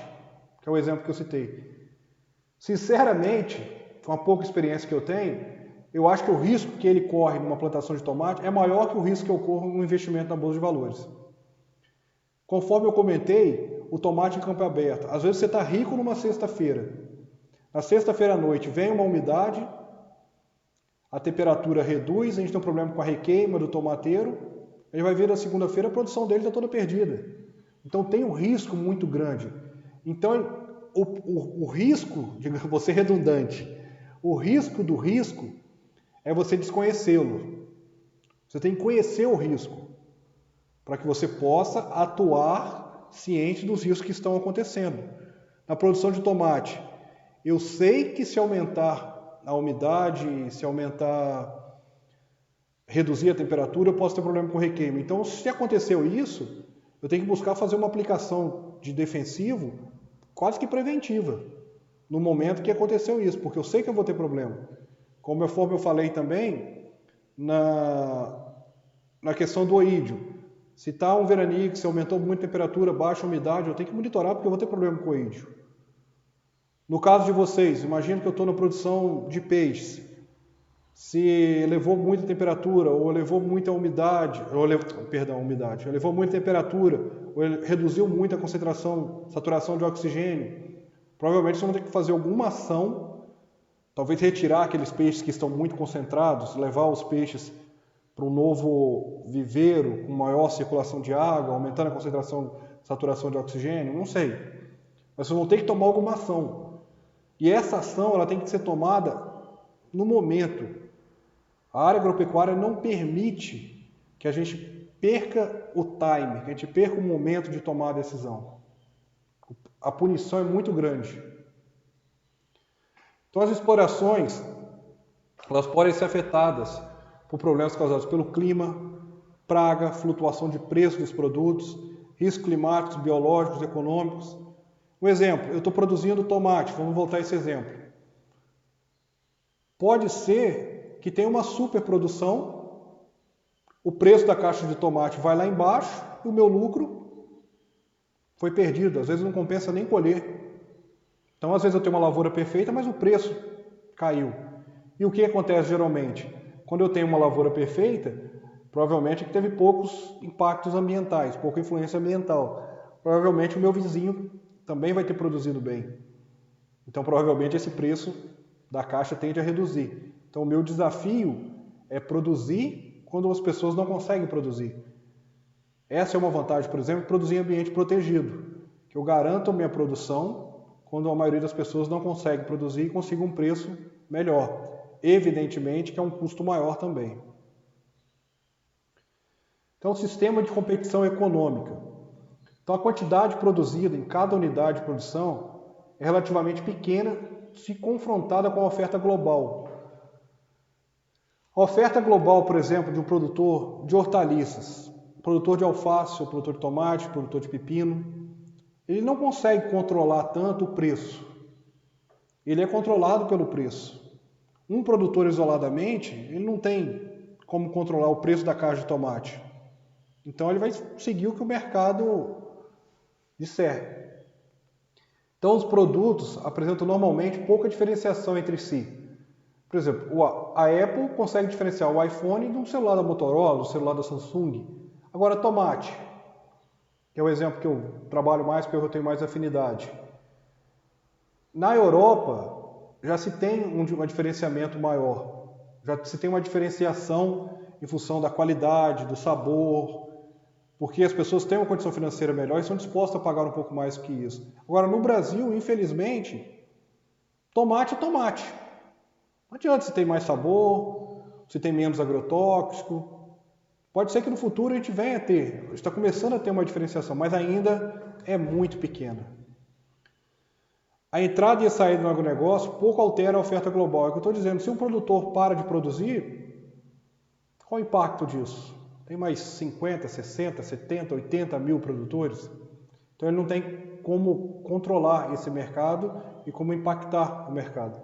que é o exemplo que eu citei. Sinceramente, com a pouca experiência que eu tenho, eu acho que o risco que ele corre numa plantação de tomate é maior que o risco que eu corro no investimento na Bolsa de Valores. Conforme eu comentei, o tomate em campo aberto. Às vezes você está rico numa sexta-feira. Na sexta-feira à noite vem uma umidade, a temperatura reduz, a gente tem um problema com a requeima do tomateiro, a gente vai ver na segunda-feira a produção dele está toda perdida. Então tem um risco muito grande. Então o risco, vou ser redundante, o risco do risco é você desconhecê-lo. Você tem que conhecer o risco para que você possa atuar ciente dos riscos que estão acontecendo. Na produção de tomate, eu sei que se aumentar a umidade, se reduzir a temperatura, eu posso ter problema com requeima. Então, se aconteceu isso, eu tenho que buscar fazer uma aplicação de defensivo quase que preventiva no momento que aconteceu isso, porque eu sei que eu vou ter problema. Como eu falei também na questão do oídio. Se está um veranico, se aumentou muito a temperatura, baixa a umidade, eu tenho que monitorar porque eu vou ter problema com o oídio. No caso de vocês, imagina que eu estou na produção de peixes. Se elevou muita temperatura, ou elevou muita umidade, elevou muita temperatura, ou reduziu muito a concentração, saturação de oxigênio, provavelmente vocês vão ter que fazer alguma ação, talvez retirar aqueles peixes que estão muito concentrados, levar os peixes para um novo viveiro com maior circulação de água, aumentando a concentração, saturação de oxigênio, não sei. Mas vocês vão ter que tomar alguma ação. E essa ação ela tem que ser tomada no momento. A área agropecuária não permite que a gente perca o time, que a gente perca o momento de tomar a decisão. A punição é muito grande. Então as explorações, elas podem ser afetadas por problemas causados pelo clima, praga, flutuação de preço dos produtos, riscos climáticos, biológicos, econômicos. Um exemplo, eu estou produzindo tomate, vamos voltar a esse exemplo. Pode ser que tenha uma superprodução, o preço da caixa de tomate vai lá embaixo e o meu lucro foi perdido. Às vezes não compensa nem colher. Então, às vezes eu tenho uma lavoura perfeita, mas o preço caiu. E o que acontece geralmente? Quando eu tenho uma lavoura perfeita, provavelmente teve poucos impactos ambientais, pouca influência ambiental. Provavelmente o meu vizinho também vai ter produzido bem. Então, provavelmente esse preço da caixa tende a reduzir. Então, o meu desafio é produzir quando as pessoas não conseguem produzir. Essa é uma vantagem, por exemplo, de produzir em ambiente protegido, que eu garanto a minha produção quando a maioria das pessoas não consegue produzir e consiga um preço melhor. Evidentemente que é um custo maior também. Então, sistema de competição econômica. Então, a quantidade produzida em cada unidade de produção é relativamente pequena se confrontada com a oferta global. A oferta global, por exemplo, de um produtor de hortaliças, produtor de alface, ou produtor de tomate, produtor de pepino, ele não consegue controlar tanto o preço. Ele é controlado pelo preço. Um produtor isoladamente, ele não tem como controlar o preço da caixa de tomate. Então ele vai seguir o que o mercado disser. Então os produtos apresentam normalmente pouca diferenciação entre si. Por exemplo, a Apple consegue diferenciar o iPhone de um celular da Motorola, do celular da Samsung. Agora tomate, que é o exemplo que eu trabalho mais porque eu tenho mais afinidade. Na Europa já se tem um diferenciamento maior, já se tem uma diferenciação em função da qualidade, do sabor, porque as pessoas têm uma condição financeira melhor e são dispostas a pagar um pouco mais que isso. Agora, no Brasil, infelizmente, tomate é tomate. Não adianta se tem mais sabor, se tem menos agrotóxico. Pode ser que no futuro a gente venha a ter, está começando a ter uma diferenciação, mas ainda é muito pequena. A entrada e a saída do agronegócio pouco altera a oferta global. É o que eu estou dizendo, se um produtor para de produzir, qual o impacto disso? Tem mais 50, 60, 70, 80 mil produtores? Então ele não tem como controlar esse mercado e como impactar o mercado.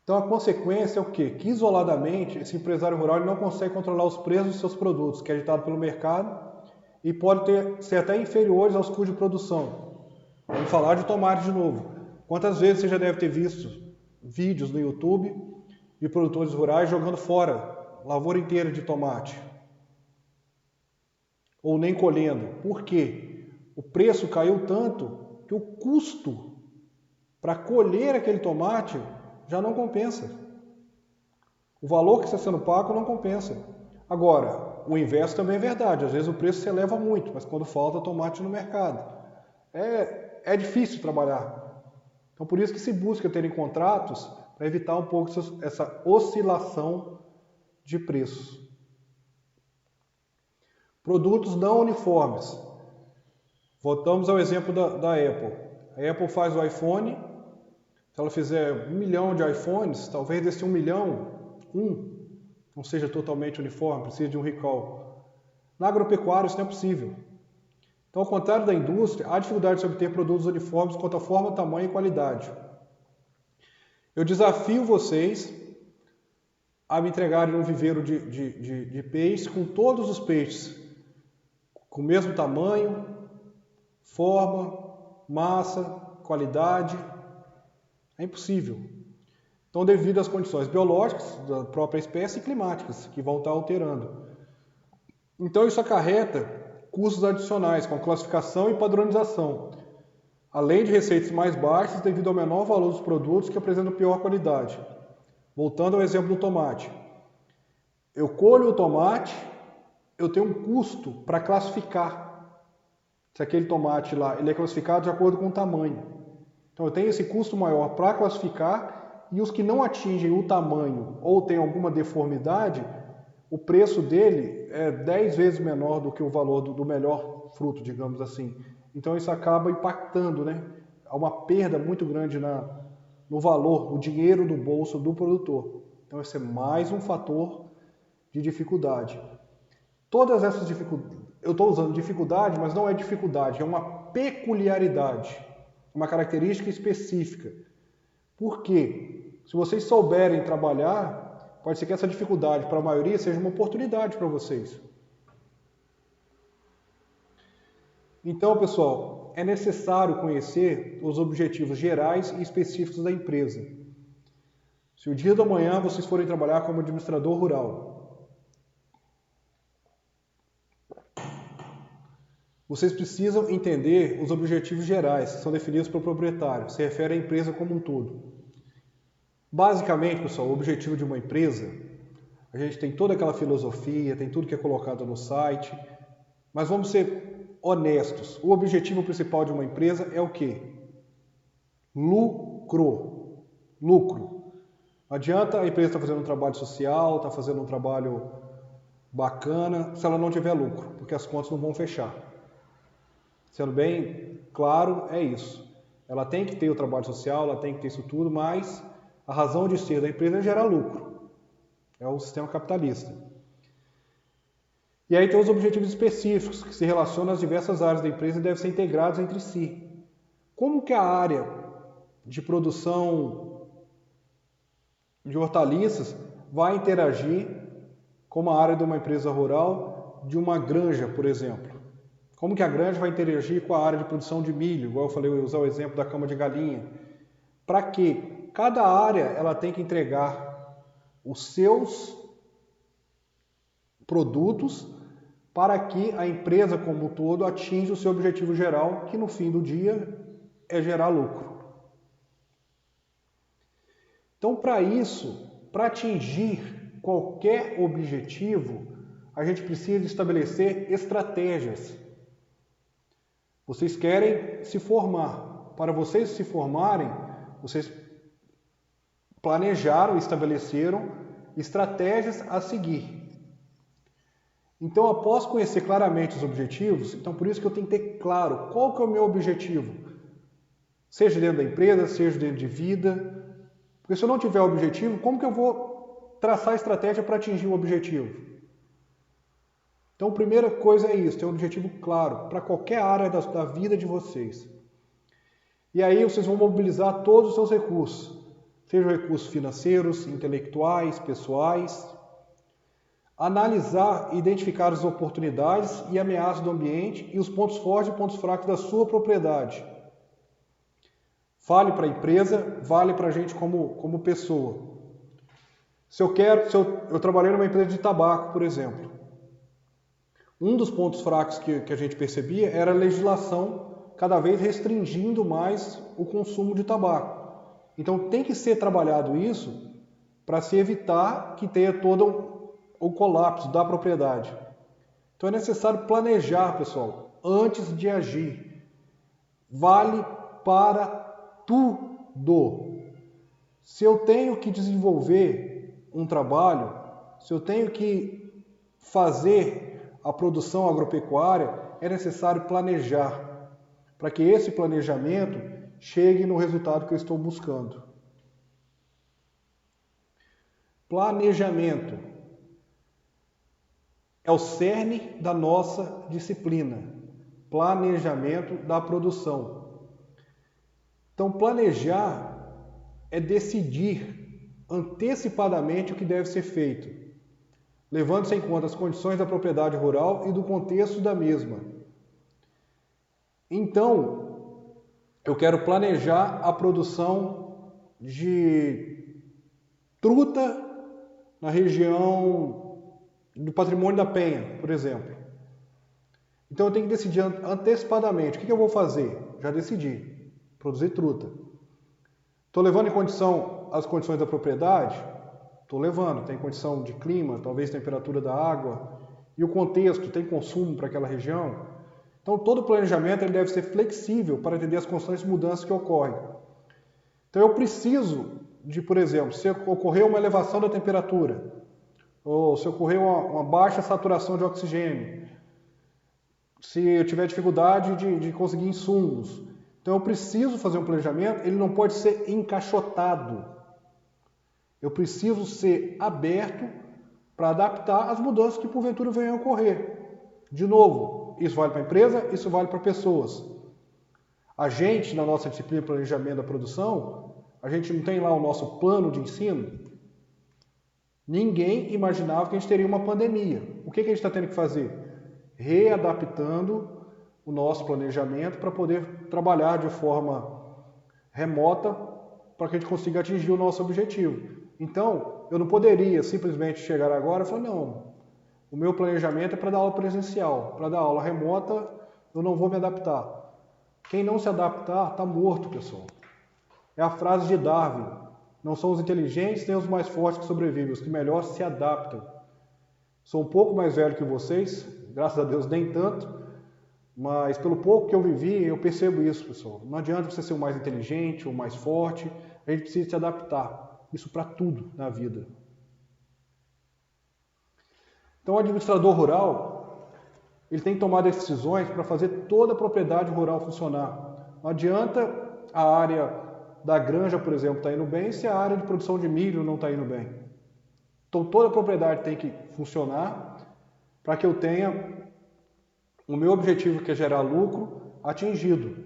Então a consequência é o quê? Que isoladamente esse empresário rural ele não consegue controlar os preços dos seus produtos, que é ditado pelo mercado, e pode ser até inferiores aos custos de produção. Vamos falar de tomate de novo. Quantas vezes você já deve ter visto vídeos no YouTube de produtores rurais jogando fora lavoura inteira de tomate? Ou nem colhendo. Por quê? O preço caiu tanto que o custo para colher aquele tomate já não compensa. O valor que está sendo pago não compensa. Agora, o inverso também é verdade. Às vezes o preço se eleva muito, mas quando falta tomate no mercado. É difícil trabalhar. Então, por isso que se busca ter contratos para evitar um pouco essa oscilação de preços. Produtos não uniformes. Voltamos ao exemplo da Apple. A Apple faz o iPhone. Se ela fizer 1 milhão de iPhones, talvez desse 1 milhão, não seja totalmente uniforme, precisa de um recall. Na agropecuária isso não é possível. Então, ao contrário da indústria, há dificuldade de se obter produtos uniformes quanto à forma, tamanho e qualidade. Eu desafio vocês a me entregarem um viveiro de peixes com todos os peixes, com o mesmo tamanho, forma, massa, qualidade. É impossível. Então, devido às condições biológicas da própria espécie e climáticas, que vão estar alterando. Então, isso acarreta custos adicionais, com classificação e padronização, além de receitas mais baixas devido ao menor valor dos produtos que apresentam pior qualidade. Voltando ao exemplo do tomate. Eu colho o tomate, eu tenho um custo para classificar se aquele tomate lá ele é classificado de acordo com o tamanho. Então, eu tenho esse custo maior para classificar. E os que não atingem o tamanho ou têm alguma deformidade, o preço dele é 10 vezes menor do que o valor do melhor fruto, digamos assim. Então isso acaba impactando, né? Há uma perda muito grande no valor, no dinheiro do bolso do produtor. Então esse é mais um fator de dificuldade. Todas essas dificuldades, eu estou usando dificuldade, mas não é dificuldade, é uma peculiaridade, uma característica específica. Por quê? Se vocês souberem trabalhar, pode ser que essa dificuldade para a maioria seja uma oportunidade para vocês. Então, pessoal, é necessário conhecer os objetivos gerais e específicos da empresa. Se o dia da manhã vocês forem trabalhar como administrador rural, vocês precisam entender os objetivos gerais que são definidos pelo proprietário, se refere à empresa como um todo. Basicamente, pessoal, o objetivo de uma empresa, a gente tem toda aquela filosofia, tem tudo que é colocado no site, mas vamos ser honestos. O objetivo principal de uma empresa é o quê? Lucro. Lucro. Não adianta a empresa estar fazendo um trabalho social, estar fazendo um trabalho bacana, se ela não tiver lucro, porque as contas não vão fechar. Sendo bem claro, é isso. Ela tem que ter o trabalho social, ela tem que ter isso tudo, mas a razão de ser da empresa é gerar lucro. É o sistema capitalista. E aí tem os objetivos específicos, que se relacionam às diversas áreas da empresa e devem ser integrados entre si. Como que a área de produção de hortaliças vai interagir com a área de uma empresa rural, de uma granja, por exemplo? Como que a granja vai interagir com a área de produção de milho? Igual eu falei, eu vou usar o exemplo da cama de galinha. Para quê? Cada área ela tem que entregar os seus produtos para que a empresa como um todo atinja o seu objetivo geral, que no fim do dia é gerar lucro. Então, para isso, para atingir qualquer objetivo, a gente precisa estabelecer estratégias. Vocês querem se formar. Para vocês se formarem, vocês planejaram, estabeleceram estratégias a seguir. Então, após conhecer claramente os objetivos, então por isso que eu tenho que ter claro qual que é o meu objetivo. Seja dentro da empresa, seja dentro de vida. Porque se eu não tiver objetivo, como que eu vou traçar a estratégia para atingir o objetivo? Então, a primeira coisa é isso, ter um objetivo claro para qualquer área da vida de vocês. E aí vocês vão mobilizar todos os seus recursos, sejam recursos financeiros, intelectuais, pessoais. Analisar e identificar as oportunidades e ameaças do ambiente e os pontos fortes e pontos fracos da sua propriedade. Vale para a empresa, vale para a gente como pessoa. Eu trabalhei numa empresa de tabaco, por exemplo. Um dos pontos fracos que a gente percebia era a legislação cada vez restringindo mais o consumo de tabaco. Então tem que ser trabalhado isso para se evitar que tenha todo o colapso da propriedade. Então é necessário planejar, pessoal, antes de agir. Vale para tudo. Se eu tenho que desenvolver um trabalho, se eu tenho que fazer a produção agropecuária, é necessário planejar, para que esse planejamento chegue no resultado que eu estou buscando. Planejamento é o cerne da nossa disciplina. Planejamento da produção. Então, planejar é decidir antecipadamente o que deve ser feito, levando-se em conta as condições da propriedade rural e do contexto da mesma. Então, eu quero planejar a produção de truta na região do Patrimônio da Penha, por exemplo. Então eu tenho que decidir antecipadamente. O que eu vou fazer? Já decidi. Produzir truta. Estou levando em condição as condições da propriedade? Estou levando. Tem condição de clima, talvez temperatura da água. E o contexto, tem consumo para aquela região? Então todo o planejamento ele deve ser flexível para atender as constantes mudanças que ocorrem. Então eu preciso de, por exemplo, se ocorrer uma elevação da temperatura, ou se ocorrer uma baixa saturação de oxigênio, se eu tiver dificuldade de conseguir insumos. Então eu preciso fazer um planejamento, ele não pode ser encaixotado. Eu preciso ser aberto para adaptar as mudanças que porventura venham a ocorrer. De novo, isso vale para a empresa, isso vale para pessoas. A gente, na nossa disciplina de planejamento da produção, a gente não tem lá o nosso plano de ensino. Ninguém imaginava que a gente teria uma pandemia. O que a gente está tendo que fazer? Readaptando o nosso planejamento para poder trabalhar de forma remota para que a gente consiga atingir o nosso objetivo. Então, eu não poderia simplesmente chegar agora e falar, não, o meu planejamento é para dar aula presencial. Para dar aula remota, eu não vou me adaptar. Quem não se adaptar, está morto, pessoal. É a frase de Darwin. Não são os inteligentes nem os mais fortes que sobrevivem, os que melhor se adaptam. Sou um pouco mais velho que vocês, graças a Deus nem tanto, mas pelo pouco que eu vivi, eu percebo isso, pessoal. Não adianta você ser o mais inteligente ou mais forte, a gente precisa se adaptar. Isso para tudo na vida. Então, o administrador rural, ele tem que tomar decisões para fazer toda a propriedade rural funcionar. Não adianta a área da granja, por exemplo, estar indo bem, se a área de produção de milho não está indo bem. Então, toda a propriedade tem que funcionar para que eu tenha o meu objetivo, que é gerar lucro, atingido.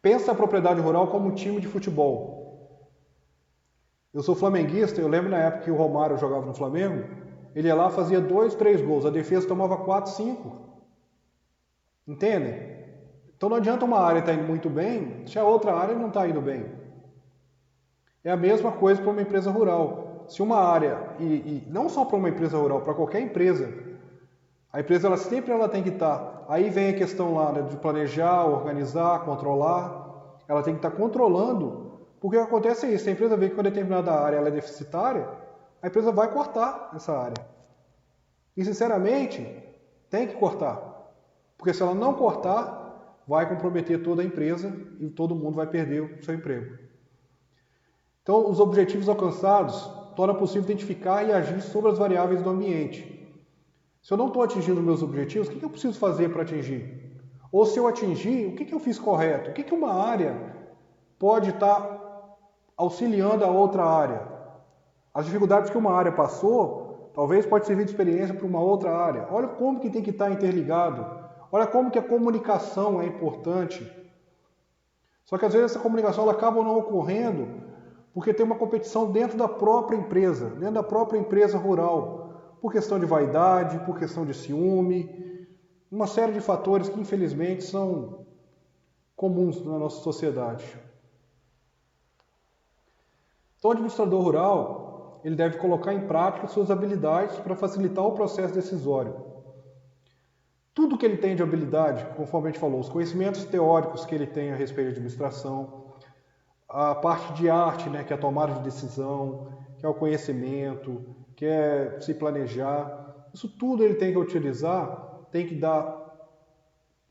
Pensa a propriedade rural como um time de futebol. Eu sou flamenguista, eu lembro na época que o Romário jogava no Flamengo, ele ia lá, fazia 2, 3 gols, a defesa tomava 4, 5. Entendem? Então não adianta uma área estar indo muito bem, se a outra área não está indo bem. É a mesma coisa para uma empresa rural. Se uma área, e não só para uma empresa rural, para qualquer empresa, a empresa sempre tem que estar. Aí vem a questão lá, né, de planejar, organizar, controlar. Ela tem que estar controlando, porque o que acontece é isso. Se a empresa vê que uma determinada área ela é deficitária, a empresa vai cortar essa área. E sinceramente, tem que cortar. Porque se ela não cortar, vai comprometer toda a empresa e todo mundo vai perder o seu emprego. Então, os objetivos alcançados tornam possível identificar e agir sobre as variáveis do ambiente. Se eu não estou atingindo meus objetivos, o que eu preciso fazer para atingir? Ou se eu atingir, o que eu fiz correto? O que uma área pode estar auxiliando a outra área? As dificuldades que uma área passou, talvez pode servir de experiência para uma outra área. Olha como que tem que estar interligado. Olha como que a comunicação é importante. Só que às vezes essa comunicação ela acaba não ocorrendo porque tem uma competição dentro da própria empresa rural, por questão de vaidade, por questão de ciúme, uma série de fatores que infelizmente são comuns na nossa sociedade. Então, o administrador rural, ele deve colocar em prática suas habilidades para facilitar o processo decisório. Tudo que ele tem de habilidade, conforme a gente falou, os conhecimentos teóricos que ele tem a respeito de administração, a parte de arte, né, que é a tomada de decisão, que é o conhecimento, que é se planejar, isso tudo ele tem que utilizar, tem que dar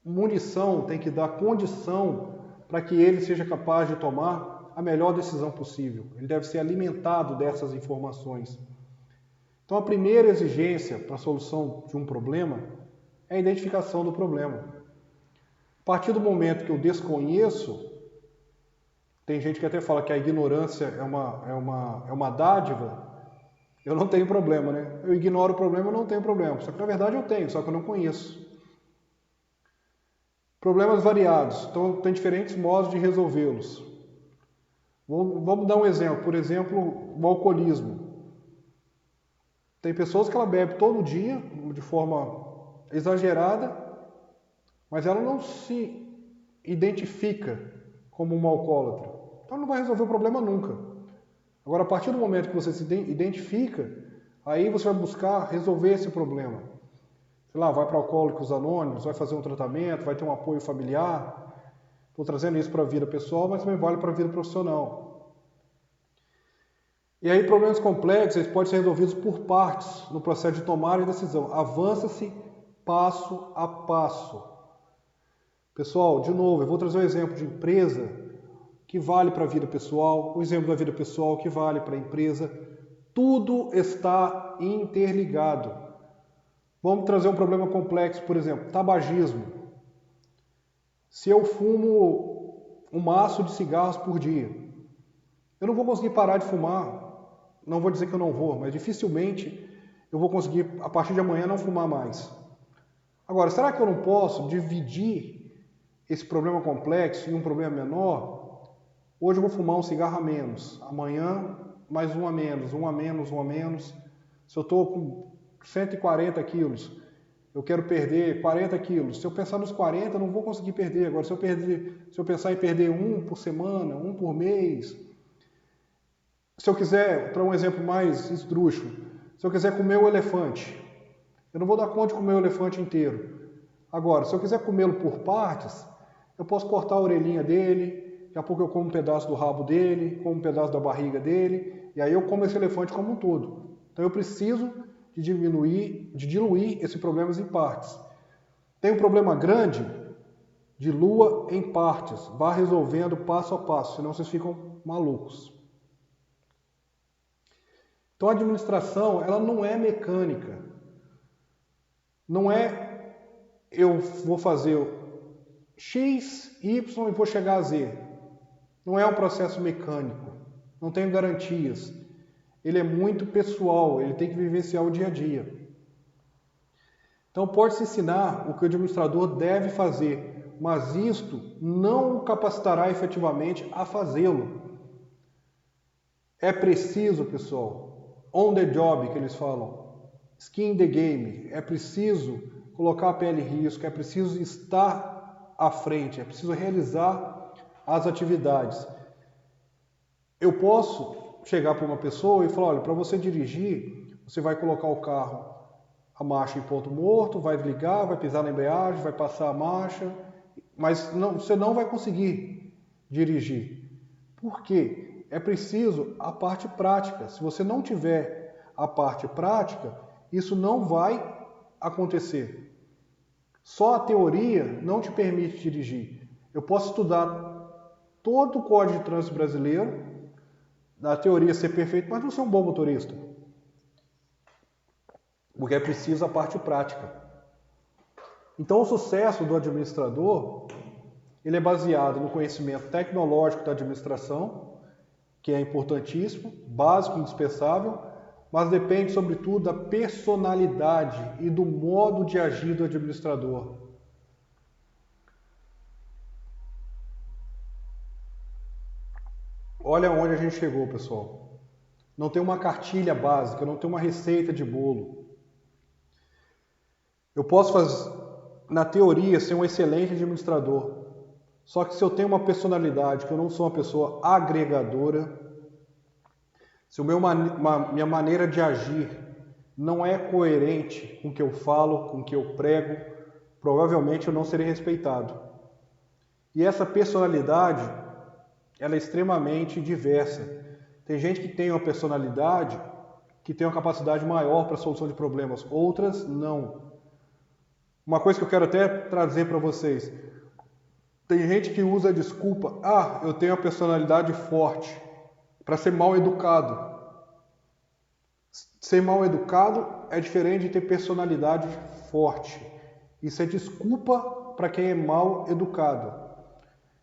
munição, tem que dar condição para que ele seja capaz de tomar a melhor decisão possível. Ele deve ser alimentado dessas informações. Então, a primeira exigência para a solução de um problema é a identificação do problema. A partir do momento que eu desconheço, tem gente que até fala que a ignorância é uma dádiva. Eu não tenho problema, né? Eu ignoro o problema, eu não tenho problema. Só que na verdade eu tenho, só que eu não conheço. Problemas variados. Então tem diferentes modos de resolvê-los. Vamos dar um exemplo. Por exemplo, o alcoolismo. Tem pessoas que ela bebe todo dia, de forma exagerada, mas ela não se identifica como uma alcoólatra. Então não vai resolver o problema nunca. Agora, a partir do momento que você se identifica, aí você vai buscar resolver esse problema. Sei lá, vai para Alcoólicos Anônimos, vai fazer um tratamento, vai ter um apoio familiar. Estou trazendo isso para a vida pessoal, mas também vale para a vida profissional. E aí, problemas complexos eles podem ser resolvidos por partes no processo de tomada de decisão. Avança-se passo a passo. Pessoal, de novo, eu vou trazer um exemplo de empresa que vale para a vida pessoal, o exemplo da vida pessoal que vale para a empresa. Tudo está interligado. Vamos trazer um problema complexo, por exemplo, tabagismo. Se eu fumo um maço de cigarros por dia, eu não vou conseguir parar de fumar. Não vou dizer que eu não vou, mas dificilmente eu vou conseguir, a partir de amanhã, não fumar mais. Agora, será que eu não posso dividir esse problema complexo em um problema menor? Hoje eu vou fumar um cigarro a menos, amanhã mais um a menos, um a menos, um a menos. Se eu estou com 140 quilos, eu quero perder 40 quilos. Se eu pensar nos 40, eu não vou conseguir perder. Agora, se eu pensar em perder um por semana, um por mês, se eu quiser, para um exemplo mais esdrúxulo, se eu quiser comer o elefante, eu não vou dar conta de comer o elefante inteiro. Agora, se eu quiser comê-lo por partes, eu posso cortar a orelhinha dele, daqui a pouco eu como um pedaço do rabo dele, como um pedaço da barriga dele, e aí eu como esse elefante como um todo. Então eu preciso de diluir esse problema em partes. Tem um problema grande, dilua em partes, vá resolvendo passo a passo, senão vocês ficam malucos. Então a administração, ela não é mecânica. Não é eu vou fazer X, Y e vou chegar a Z. Não é um processo mecânico. Não tenho garantias. Ele é muito pessoal, ele tem que vivenciar o dia a dia. Então pode-se ensinar o que o administrador deve fazer, mas isto não o capacitará efetivamente a fazê-lo. É preciso, pessoal, on the job que eles falam, skin in the game, é preciso colocar a pele em risco, é preciso estar à frente, é preciso realizar as atividades. Eu posso chegar para uma pessoa e falar, olha, para você dirigir, você vai colocar o carro, a marcha em ponto morto, vai ligar, vai pisar na embreagem, vai passar a marcha, mas não, você não vai conseguir dirigir. Por quê? É preciso a parte prática. Se você não tiver a parte prática, isso não vai acontecer. Só a teoria não te permite dirigir. Eu posso estudar todo o Código de Trânsito brasileiro, na teoria ser perfeito, mas não ser um bom motorista. Porque é preciso a parte prática. Então o sucesso do administrador, ele é baseado no conhecimento tecnológico da administração, que é importantíssimo, básico, indispensável, mas depende sobretudo da personalidade e do modo de agir do administrador. Olha onde a gente chegou, pessoal. Não tem uma cartilha básica, não tem uma receita de bolo. Eu posso fazer, na teoria, ser um excelente administrador. Só que se eu tenho uma personalidade, que eu não sou uma pessoa agregadora, se minha maneira de agir não é coerente com o que eu falo, com o que eu prego, provavelmente eu não serei respeitado. E essa personalidade, ela é extremamente diversa. Tem gente que tem uma personalidade que tem uma capacidade maior para a solução de problemas, outras não. Uma coisa que eu quero até trazer para vocês. Tem gente que usa a desculpa, eu tenho uma personalidade forte, para ser mal educado. Ser mal educado é diferente de ter personalidade forte. Isso é desculpa para quem é mal educado.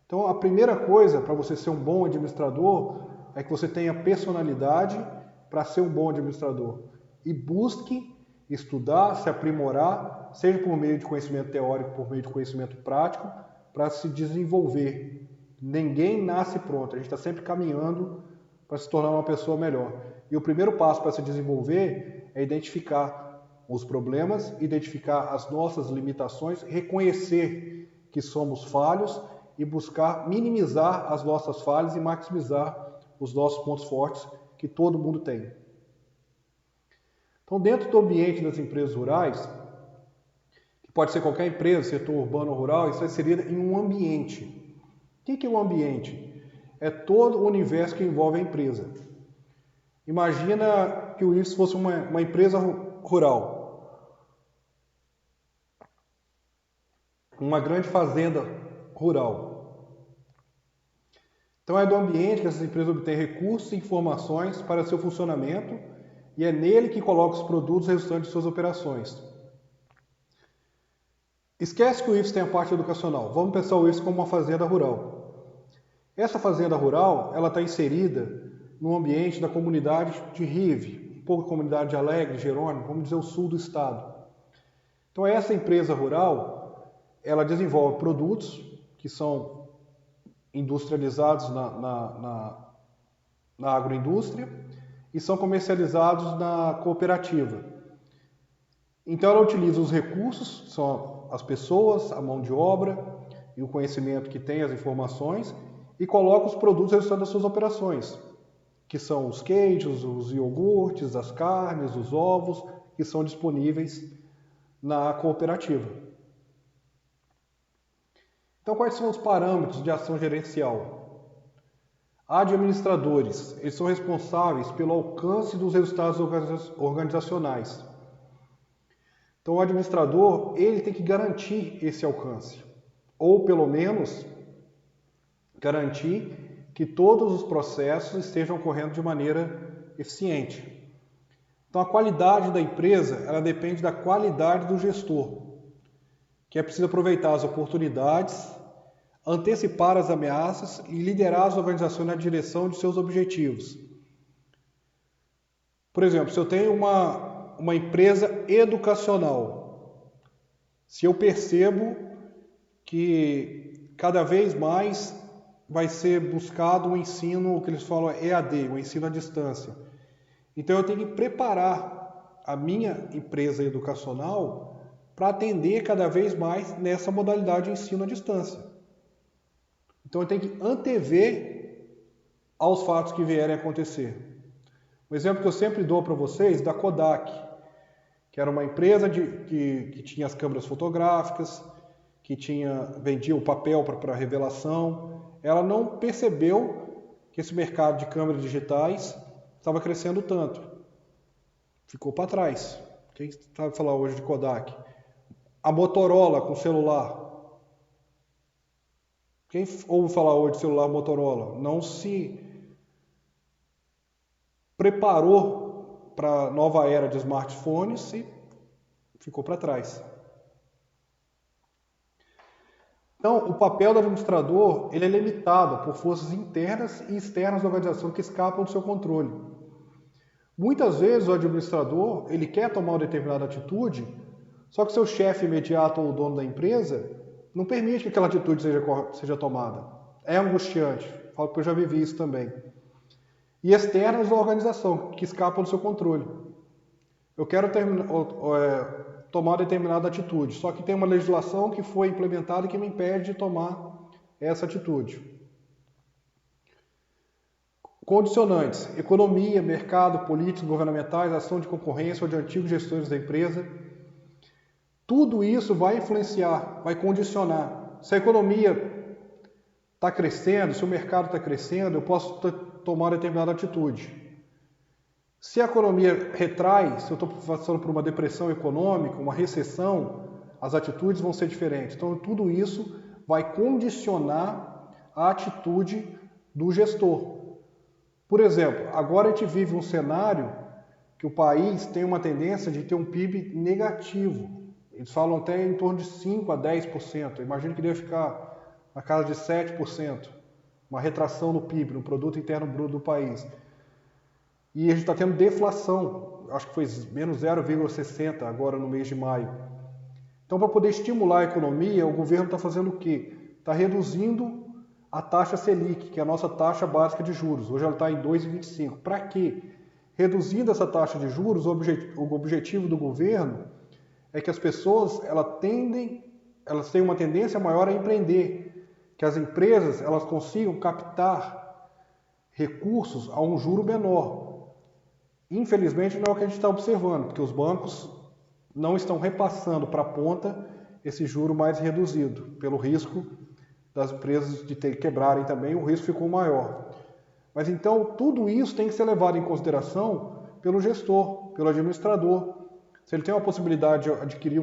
Então a primeira coisa para você ser um bom administrador é que você tenha personalidade para ser um bom administrador. E busque estudar, se aprimorar, seja por meio de conhecimento teórico, por meio de conhecimento prático, para se desenvolver. Ninguém nasce pronto, a gente está sempre caminhando para se tornar uma pessoa melhor. E o primeiro passo para se desenvolver é identificar os problemas, identificar as nossas limitações, reconhecer que somos falhos e buscar minimizar as nossas falhas e maximizar os nossos pontos fortes que todo mundo tem. Então, dentro do ambiente das empresas rurais, que pode ser qualquer empresa, setor urbano ou rural, isso é inserido em um ambiente. O que é um ambiente? É todo o universo que envolve a empresa. Imagina que isso fosse uma empresa rural. Uma grande fazenda rural. Então é do ambiente que essas empresas obtêm recursos e informações para seu funcionamento e é nele que coloca os produtos resultantes de suas operações. Esquece que o IFES tem a parte educacional. Vamos pensar o IFES como uma fazenda rural. Essa fazenda rural, ela está inserida no ambiente da comunidade de Rive, um pouco comunidade de Alegre, Jerônimo, vamos dizer o sul do estado. Então essa empresa rural, ela desenvolve produtos que são industrializados na agroindústria e são comercializados na cooperativa. Então ela utiliza os recursos, são as pessoas, a mão de obra e o conhecimento que tem, as informações, e coloca os produtos resultantes das suas operações, que são os queijos, os iogurtes, as carnes, os ovos, que são disponíveis na cooperativa. Então, quais são os parâmetros de ação gerencial? Administradores, eles são responsáveis pelo alcance dos resultados organizacionais. Então, o administrador, ele tem que garantir esse alcance, ou pelo menos garantir que todos os processos estejam ocorrendo de maneira eficiente. Então, a qualidade da empresa, ela depende da qualidade do gestor, que é preciso aproveitar as oportunidades, antecipar as ameaças e liderar as organizações na direção de seus objetivos. Por exemplo, se eu tenho uma empresa educacional, se eu percebo que cada vez mais vai ser buscado o ensino, o que eles falam EAD, o ensino à distância. Então eu tenho que preparar a minha empresa educacional para atender cada vez mais nessa modalidade de ensino à distância. Então eu tenho que antever aos fatos que vierem a acontecer. Um exemplo que eu sempre dou para vocês da Kodak, que era uma empresa que tinha as câmeras fotográficas, que vendia o papel para revelação. Ela não percebeu que esse mercado de câmeras digitais estava crescendo tanto. Ficou para trás. Quem sabe falar hoje de Kodak? A Motorola com celular. Quem ouve falar hoje de celular Motorola? Não se preparou para a nova era de smartphones e ficou para trás. Então, o papel do administrador ele é limitado por forças internas e externas da organização que escapam do seu controle. Muitas vezes o administrador ele quer tomar uma determinada atitude, só que seu chefe imediato ou o dono da empresa não permite que aquela atitude seja tomada. É angustiante, falo porque eu já vivi isso também. E externas da organização, que escapam do seu controle. Eu quero tomar uma determinada atitude, só que tem uma legislação que foi implementada que me impede de tomar essa atitude. Condicionantes: economia, mercado, políticos, governamentais, ação de concorrência ou de antigos gestores da empresa. Tudo isso vai influenciar, vai condicionar. Se a economia está crescendo, se o mercado está crescendo, eu posso tomar determinada atitude. Se a economia retrai, se eu estou passando por uma depressão econômica, uma recessão, as atitudes vão ser diferentes. Então, tudo isso vai condicionar a atitude do gestor. Por exemplo, agora a gente vive um cenário que o país tem uma tendência de ter um PIB negativo. Eles falam até em torno de 5% a 10%. Eu imagino que deve ficar na casa de 7%. Uma retração no PIB, no Produto Interno Bruto do país. E a gente está tendo deflação, acho que foi menos 0,60 agora no mês de maio. Então, para poder estimular a economia, o governo está fazendo o quê? Está reduzindo a taxa Selic, que é a nossa taxa básica de juros. Hoje ela está em 2,25. Para quê? Reduzindo essa taxa de juros, o objetivo do governo é que as pessoas elas têm uma tendência maior a empreender, que as empresas elas consigam captar recursos a um juro menor. Infelizmente não é o que a gente está observando, porque os bancos não estão repassando para a ponta esse juro mais reduzido. Pelo risco das empresas de quebrarem também, o risco ficou maior. Mas então tudo isso tem que ser levado em consideração pelo gestor, pelo administrador. Se ele tem uma possibilidade de adquirir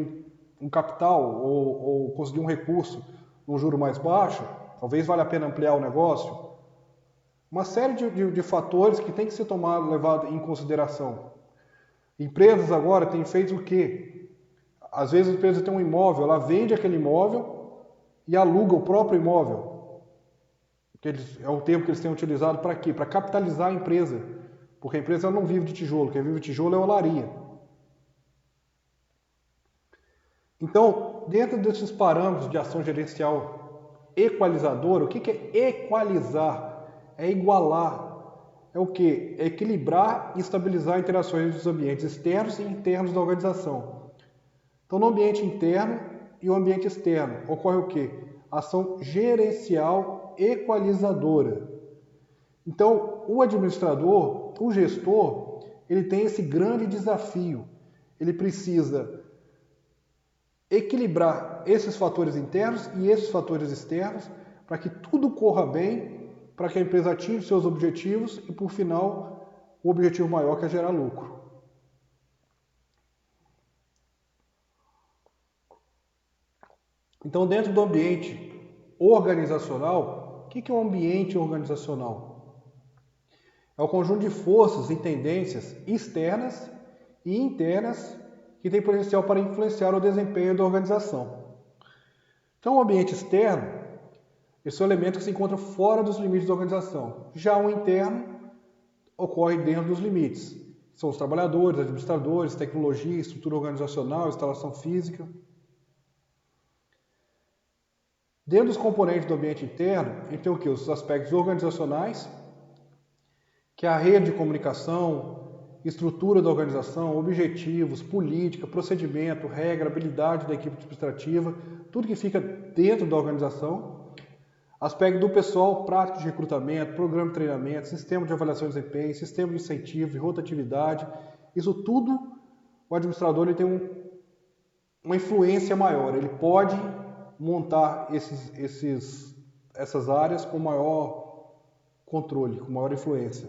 um capital ou conseguir um recurso num juro mais baixo, talvez valha a pena ampliar o negócio. Uma série de fatores que tem que ser levado em consideração. Empresas agora têm feito o quê? Às vezes a empresa tem um imóvel, ela vende aquele imóvel e aluga o próprio imóvel. É o termo que eles têm utilizado para quê? Para capitalizar a empresa. Porque a empresa não vive de tijolo, quem vive de tijolo é a olaria. Então, dentro desses parâmetros de ação gerencial equalizadora, o que é equalizar? É igualar. É o quê? É equilibrar e estabilizar interações dos ambientes externos e internos da organização. Então, no ambiente interno e o ambiente externo, ocorre o quê? Ação gerencial equalizadora. Então, o administrador, o gestor, ele tem esse grande desafio. Ele precisa equilibrar esses fatores internos e esses fatores externos para que tudo corra bem para que a empresa atinja seus objetivos e, por final, o objetivo maior que é gerar lucro. Então, dentro do ambiente organizacional, o que é um ambiente organizacional? É o conjunto de forças e tendências externas e internas que tem potencial para influenciar o desempenho da organização. Então, o ambiente externo, esse é o elemento que se encontra fora dos limites da organização. Já o interno ocorre dentro dos limites. São os trabalhadores, administradores, tecnologia, estrutura organizacional, instalação física. Dentro dos componentes do ambiente interno, a gente tem o quê? Os aspectos organizacionais, que é a rede de comunicação, estrutura da organização, objetivos, política, procedimento, regra, habilidade da equipe administrativa, tudo que fica dentro da organização. Aspecto do pessoal, prática de recrutamento, programa de treinamento, sistema de avaliação de desempenho, sistema de incentivo e rotatividade. Isso tudo, o administrador ele tem uma influência maior, ele pode montar essas áreas com maior controle, com maior influência.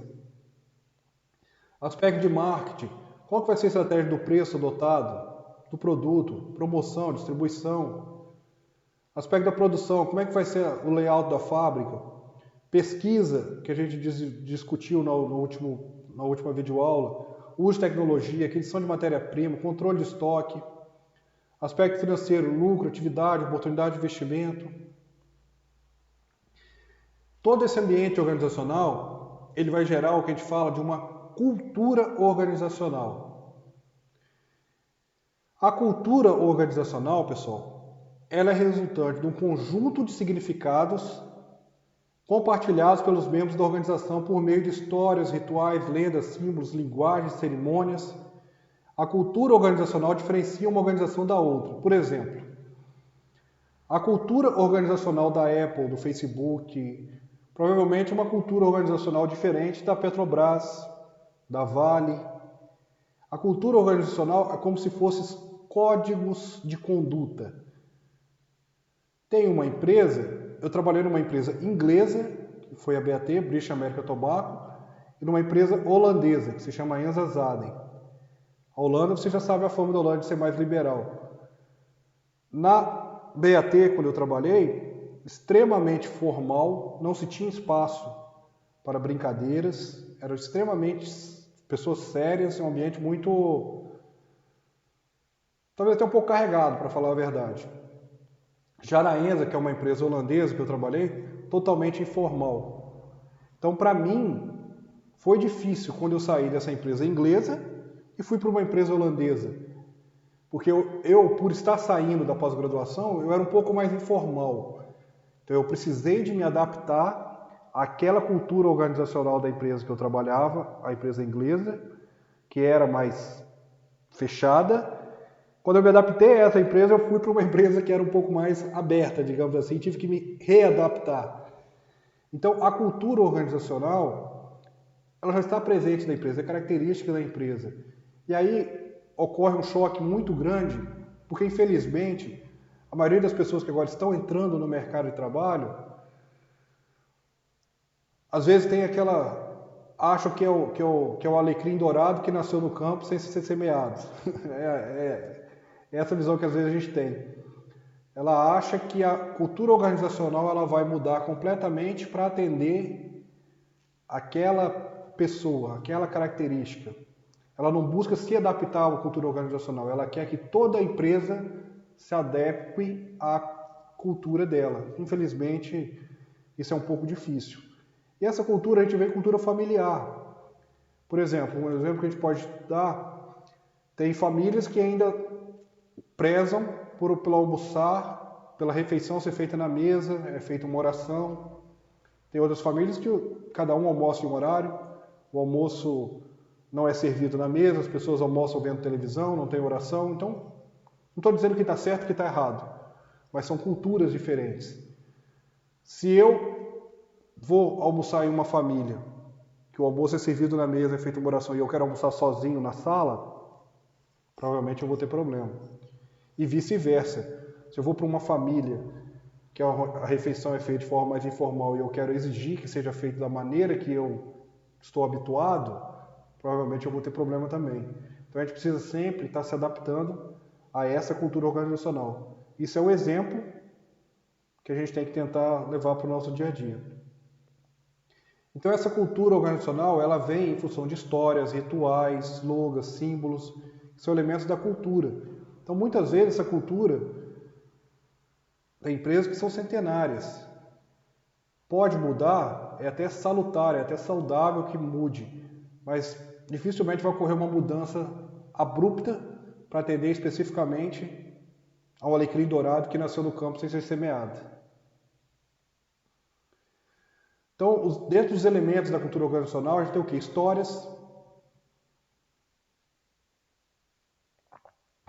Aspecto de marketing, qual que vai ser a estratégia do preço adotado, do produto, promoção, distribuição. Aspecto da produção, como é que vai ser o layout da fábrica. Pesquisa, que a gente discutiu na última videoaula. Uso de tecnologia, aquisição de matéria-prima, controle de estoque. Aspecto financeiro, lucro, atividade, oportunidade de investimento. Todo esse ambiente organizacional, ele vai gerar o que a gente fala de uma cultura organizacional. A cultura organizacional, pessoal, ela é resultante de um conjunto de significados compartilhados pelos membros da organização por meio de histórias, rituais, lendas, símbolos, linguagens, cerimônias. A cultura organizacional diferencia uma organização da outra. Por exemplo, a cultura organizacional da Apple, do Facebook, provavelmente é uma cultura organizacional diferente da Petrobras, da Vale. A cultura organizacional é como se fossem códigos de conduta. Tem uma empresa, eu trabalhei numa empresa inglesa, que foi a BAT, British American Tobacco, e numa empresa holandesa, que se chama Enza Zaden. A Holanda, você já sabe a fama da Holanda de ser mais liberal. Na BAT, quando eu trabalhei, extremamente formal, não se tinha espaço para brincadeiras, eram extremamente pessoas sérias, um ambiente muito, talvez até um pouco carregado, para falar a verdade. Já na Enza, que é uma empresa holandesa que eu trabalhei, totalmente informal. Então, para mim, foi difícil quando eu saí dessa empresa inglesa e fui para uma empresa holandesa. Porque eu, por estar saindo da pós-graduação, eu era um pouco mais informal. Então, eu precisei de me adaptar àquela cultura organizacional da empresa que eu trabalhava, a empresa inglesa, que era mais fechada. Quando eu me adaptei a essa empresa, eu fui para uma empresa que era um pouco mais aberta, digamos assim, tive que me readaptar. Então, a cultura organizacional, ela já está presente na empresa, é característica da empresa. E aí ocorre um choque muito grande, porque infelizmente, a maioria das pessoas que agora estão entrando no mercado de trabalho, às vezes tem acham que é o alecrim dourado que nasceu no campo sem ser semeado. É essa visão que às vezes a gente tem. Ela acha que a cultura organizacional ela vai mudar completamente para atender aquela pessoa, aquela característica. Ela não busca se adaptar à cultura organizacional, ela quer que toda a empresa se adeque à cultura dela. Infelizmente, isso é um pouco difícil. E essa cultura a gente vê em cultura familiar. Por exemplo, um exemplo que a gente pode dar, tem famílias que ainda prezam pelo almoçar, pela refeição ser feita na mesa, é feita uma oração. Tem outras famílias que cada um almoça em um horário, o almoço não é servido na mesa, as pessoas almoçam vendo televisão, não tem oração. Então, não estou dizendo que está certo e que está errado, mas são culturas diferentes. Se eu vou almoçar em uma família, que o almoço é servido na mesa, é feita uma oração, e eu quero almoçar sozinho na sala, provavelmente eu vou ter problema. E vice-versa. Se eu vou para uma família que a refeição é feita de forma mais informal e eu quero exigir que seja feito da maneira que eu estou habituado, provavelmente eu vou ter problema também. Então a gente precisa sempre estar se adaptando a essa cultura organizacional. Isso é um exemplo que a gente tem que tentar levar para o nosso dia a dia. Então essa cultura organizacional, ela vem em função de histórias, rituais, slogans, símbolos, que são elementos da cultura. Então muitas vezes essa cultura tem empresas que são centenárias. Pode mudar, é até salutar, é até saudável que mude, mas dificilmente vai ocorrer uma mudança abrupta para atender especificamente ao alecrim dourado que nasceu no campo sem ser semeado. Então, dentro dos elementos da cultura organizacional, a gente tem o quê? Histórias,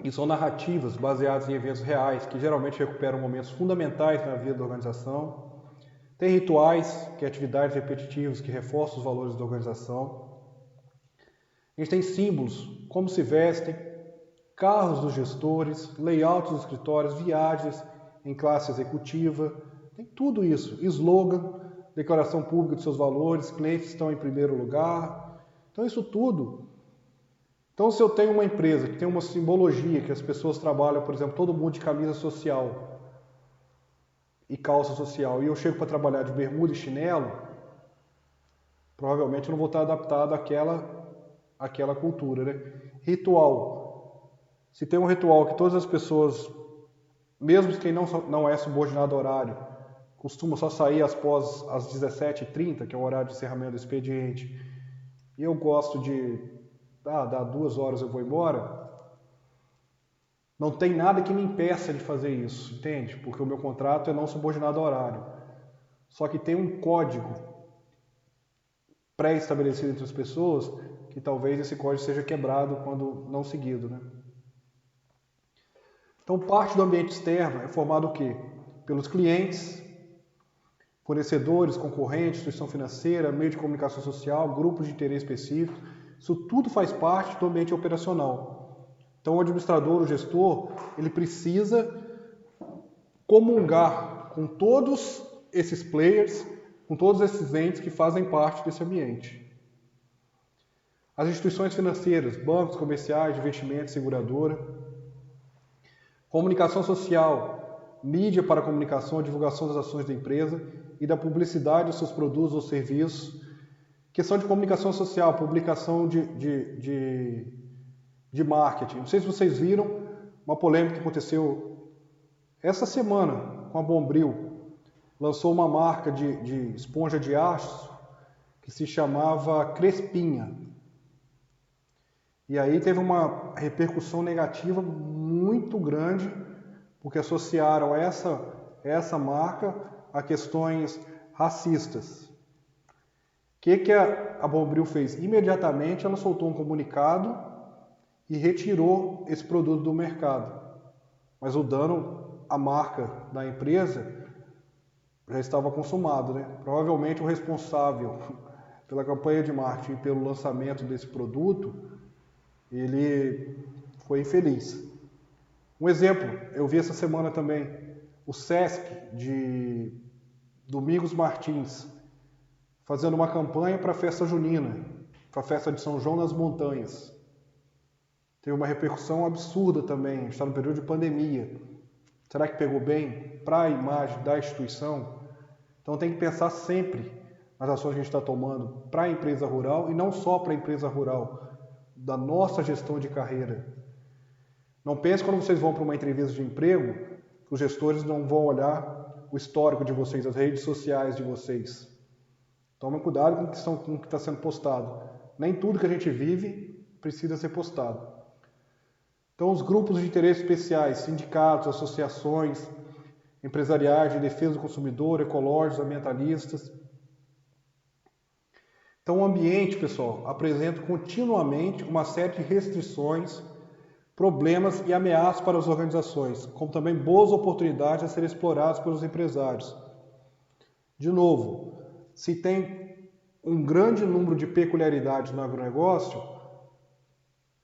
que são narrativas baseadas em eventos reais, que geralmente recuperam momentos fundamentais na vida da organização. Tem rituais, que é atividades repetitivas que reforçam os valores da organização. A gente tem símbolos, como se vestem, carros dos gestores, layouts dos escritórios, viagens em classe executiva, tem tudo isso. Slogan, declaração pública de seus valores, clientes estão em primeiro lugar. Então isso tudo. Então se eu tenho uma empresa que tem uma simbologia, que as pessoas trabalham, por exemplo, todo mundo de camisa social e calça social, e eu chego para trabalhar de bermuda e chinelo, provavelmente eu não vou estar adaptado àquela cultura, né? Ritual. Se tem um ritual que todas as pessoas, mesmo quem não é subordinado ao horário, costuma só sair após as 17h30, que é o horário de encerramento do expediente, e eu gosto de dar 2 horas eu vou embora, não tem nada que me impeça de fazer isso, entende? Porque o meu contrato é não subordinado ao horário. Só que tem um código pré-estabelecido entre as pessoas que talvez esse código seja quebrado quando não seguido, né? Então, parte do ambiente externo é formado o quê? Pelos clientes, fornecedores, concorrentes, instituição financeira, meio de comunicação social, grupos de interesse específicos. Isso tudo faz parte do ambiente operacional. Então, o administrador, o gestor, ele precisa comungar com todos esses players, com todos esses entes que fazem parte desse ambiente. As instituições financeiras, bancos comerciais, de investimento, seguradora. Comunicação social, mídia para comunicação, divulgação das ações da empresa e da publicidade dos seus produtos ou serviços. Questão de comunicação social, publicação de marketing. Não sei se vocês viram uma polêmica que aconteceu essa semana com a Bombril. Lançou uma marca de esponja de aço que se chamava Crespinha. E aí teve uma repercussão negativa muito grande, porque associaram essa marca a questões racistas. O que a Bombril fez? Imediatamente ela soltou um comunicado e retirou esse produto do mercado. Mas o dano à marca da empresa já estava consumado, né? Provavelmente o responsável pela campanha de marketing e pelo lançamento desse produto, ele foi infeliz. Um exemplo, eu vi essa semana também, o Sesc de Domingos Martins, fazendo uma campanha para a festa junina, para a festa de São João nas Montanhas. Teve uma repercussão absurda também, está no período de pandemia. Será que pegou bem para a imagem da instituição? Então tem que pensar sempre nas ações que a gente está tomando para a empresa rural e não só para a empresa rural, da nossa gestão de carreira. Não pense quando vocês vão para uma entrevista de emprego, que os gestores não vão olhar o histórico de vocês, as redes sociais de vocês. Tomem cuidado com o que está sendo postado. Nem tudo que a gente vive precisa ser postado. Então, os grupos de interesse especiais, sindicatos, associações empresariais de defesa do consumidor, ecológicos, ambientalistas. Então, o ambiente, pessoal, apresenta continuamente uma série de restrições, problemas e ameaças para as organizações, como também boas oportunidades a serem exploradas pelos empresários. De novo, se tem um grande número de peculiaridades no agronegócio,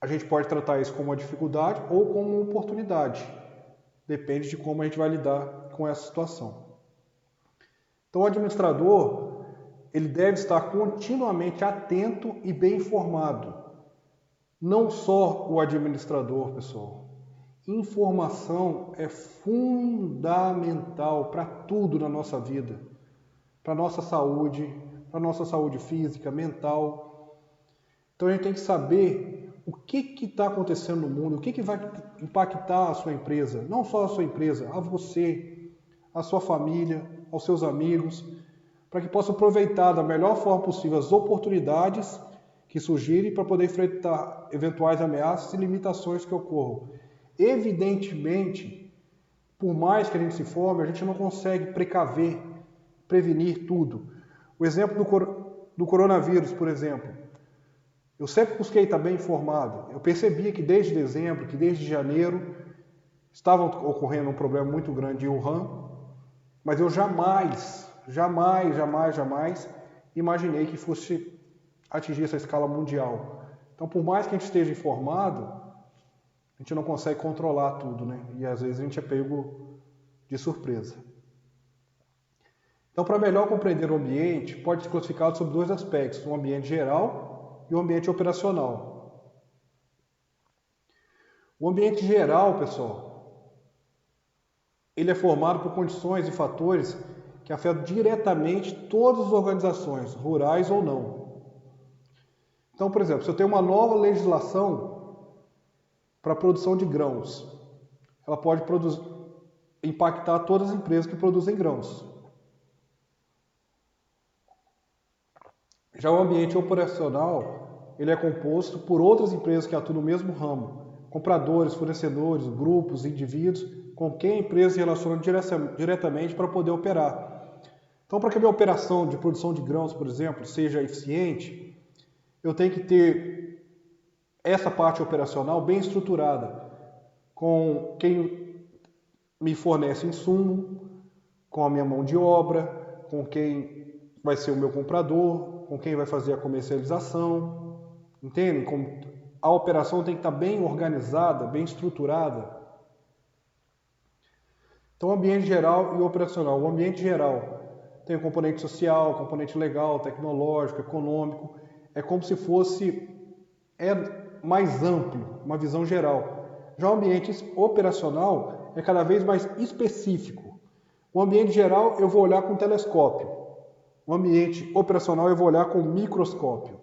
a gente pode tratar isso como uma dificuldade ou como uma oportunidade. Depende de como a gente vai lidar com essa situação. Então o administrador, ele deve estar continuamente atento e bem informado. Não só o administrador, pessoal. Informação é fundamental para tudo na nossa vida. Para a nossa saúde física, mental. Então a gente tem que saber o que está acontecendo no mundo, o que vai impactar a sua empresa. Não só a sua empresa, a você, a sua família, aos seus amigos, para que possa aproveitar da melhor forma possível as oportunidades que surgirem para poder enfrentar eventuais ameaças e limitações que ocorram. Evidentemente, por mais que a gente se informe, a gente não consegue prevenir tudo. O exemplo do coronavírus, por exemplo. Eu sempre busquei estar bem informado. Eu percebia que desde dezembro, que desde janeiro, estava ocorrendo um problema muito grande em Wuhan, mas eu jamais imaginei que fosse atingir essa escala mundial. Então, por mais que a gente esteja informado, a gente não consegue controlar tudo, né? E às vezes a gente é pego de surpresa. Então, para melhor compreender o ambiente, pode ser classificado sob dois aspectos, o ambiente geral e o ambiente operacional. O ambiente geral, pessoal, ele é formado por condições e fatores que afetam diretamente todas as organizações, rurais ou não. Então, por exemplo, se eu tenho uma nova legislação para a produção de grãos, ela pode impactar todas as empresas que produzem grãos. Já o ambiente operacional, ele é composto por outras empresas que atuam no mesmo ramo, compradores, fornecedores, grupos, indivíduos, com quem a empresa se relaciona diretamente para poder operar. Então, para que a minha operação de produção de grãos, por exemplo, seja eficiente, eu tenho que ter essa parte operacional bem estruturada, com quem me fornece insumo, com a minha mão de obra, com quem vai ser o meu comprador, com quem vai fazer a comercialização, entende? A operação tem que estar bem organizada, bem estruturada. Então, o ambiente geral e o operacional. O ambiente geral tem o componente social, o componente legal, tecnológico, econômico. É como se fosse mais amplo, uma visão geral. Já o ambiente operacional é cada vez mais específico. O ambiente geral eu vou olhar com telescópio. O ambiente operacional eu vou olhar com microscópio.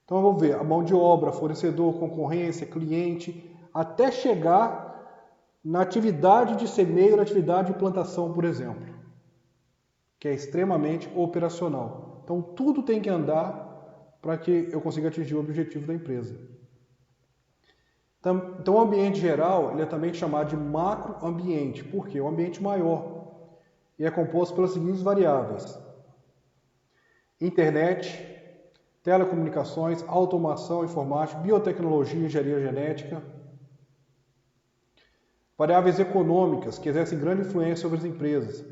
Então eu vou ver a mão de obra, fornecedor, concorrência, cliente, até chegar na atividade de semeio, na atividade de plantação, por exemplo, que é extremamente operacional. Então tudo tem que andar para que eu consiga atingir o objetivo da empresa. Então o ambiente geral ele é também chamado de macroambiente, porque é um ambiente maior e é composto pelas seguintes variáveis: internet, telecomunicações, automação, informática, biotecnologia, engenharia genética. Variáveis econômicas, que exercem grande influência sobre as empresas.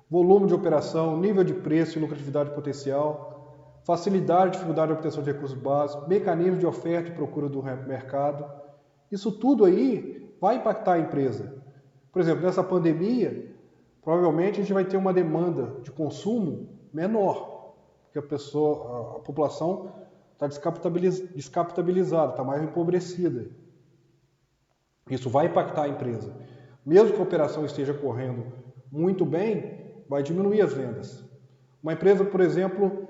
Volume de operação, nível de preço e lucratividade potencial, facilidade e dificuldade de obtenção de recursos básicos, mecanismo de oferta e procura do mercado. Isso tudo aí vai impactar a empresa. Por exemplo, nessa pandemia, provavelmente a gente vai ter uma demanda de consumo menor. Porque a população está descapitalizada, está mais empobrecida. Isso vai impactar a empresa. Mesmo que a operação esteja correndo muito bem, vai diminuir as vendas. Uma empresa, por exemplo,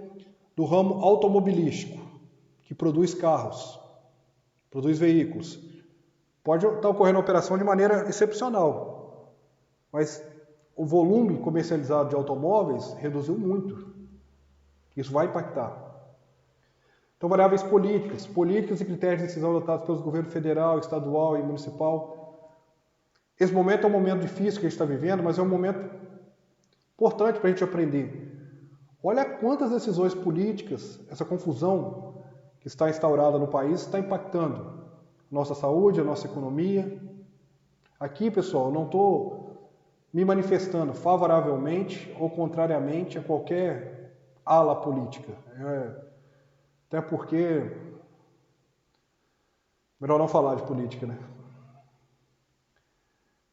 do ramo automobilístico, que produz carros, produz veículos, pode estar ocorrendo a operação de maneira excepcional, mas o volume comercializado de automóveis reduziu muito. Isso vai impactar. Então, variáveis políticas e critérios de decisão adotados pelos governos federal, estadual e municipal. Esse momento é um momento difícil que a gente está vivendo, mas é um momento importante para a gente aprender. Olha quantas decisões políticas, essa confusão que está instaurada no país está impactando a nossa saúde, a nossa economia. Aqui, pessoal, eu não estou me manifestando favoravelmente ou contrariamente a qualquer ala política. Até porque melhor não falar de política, né?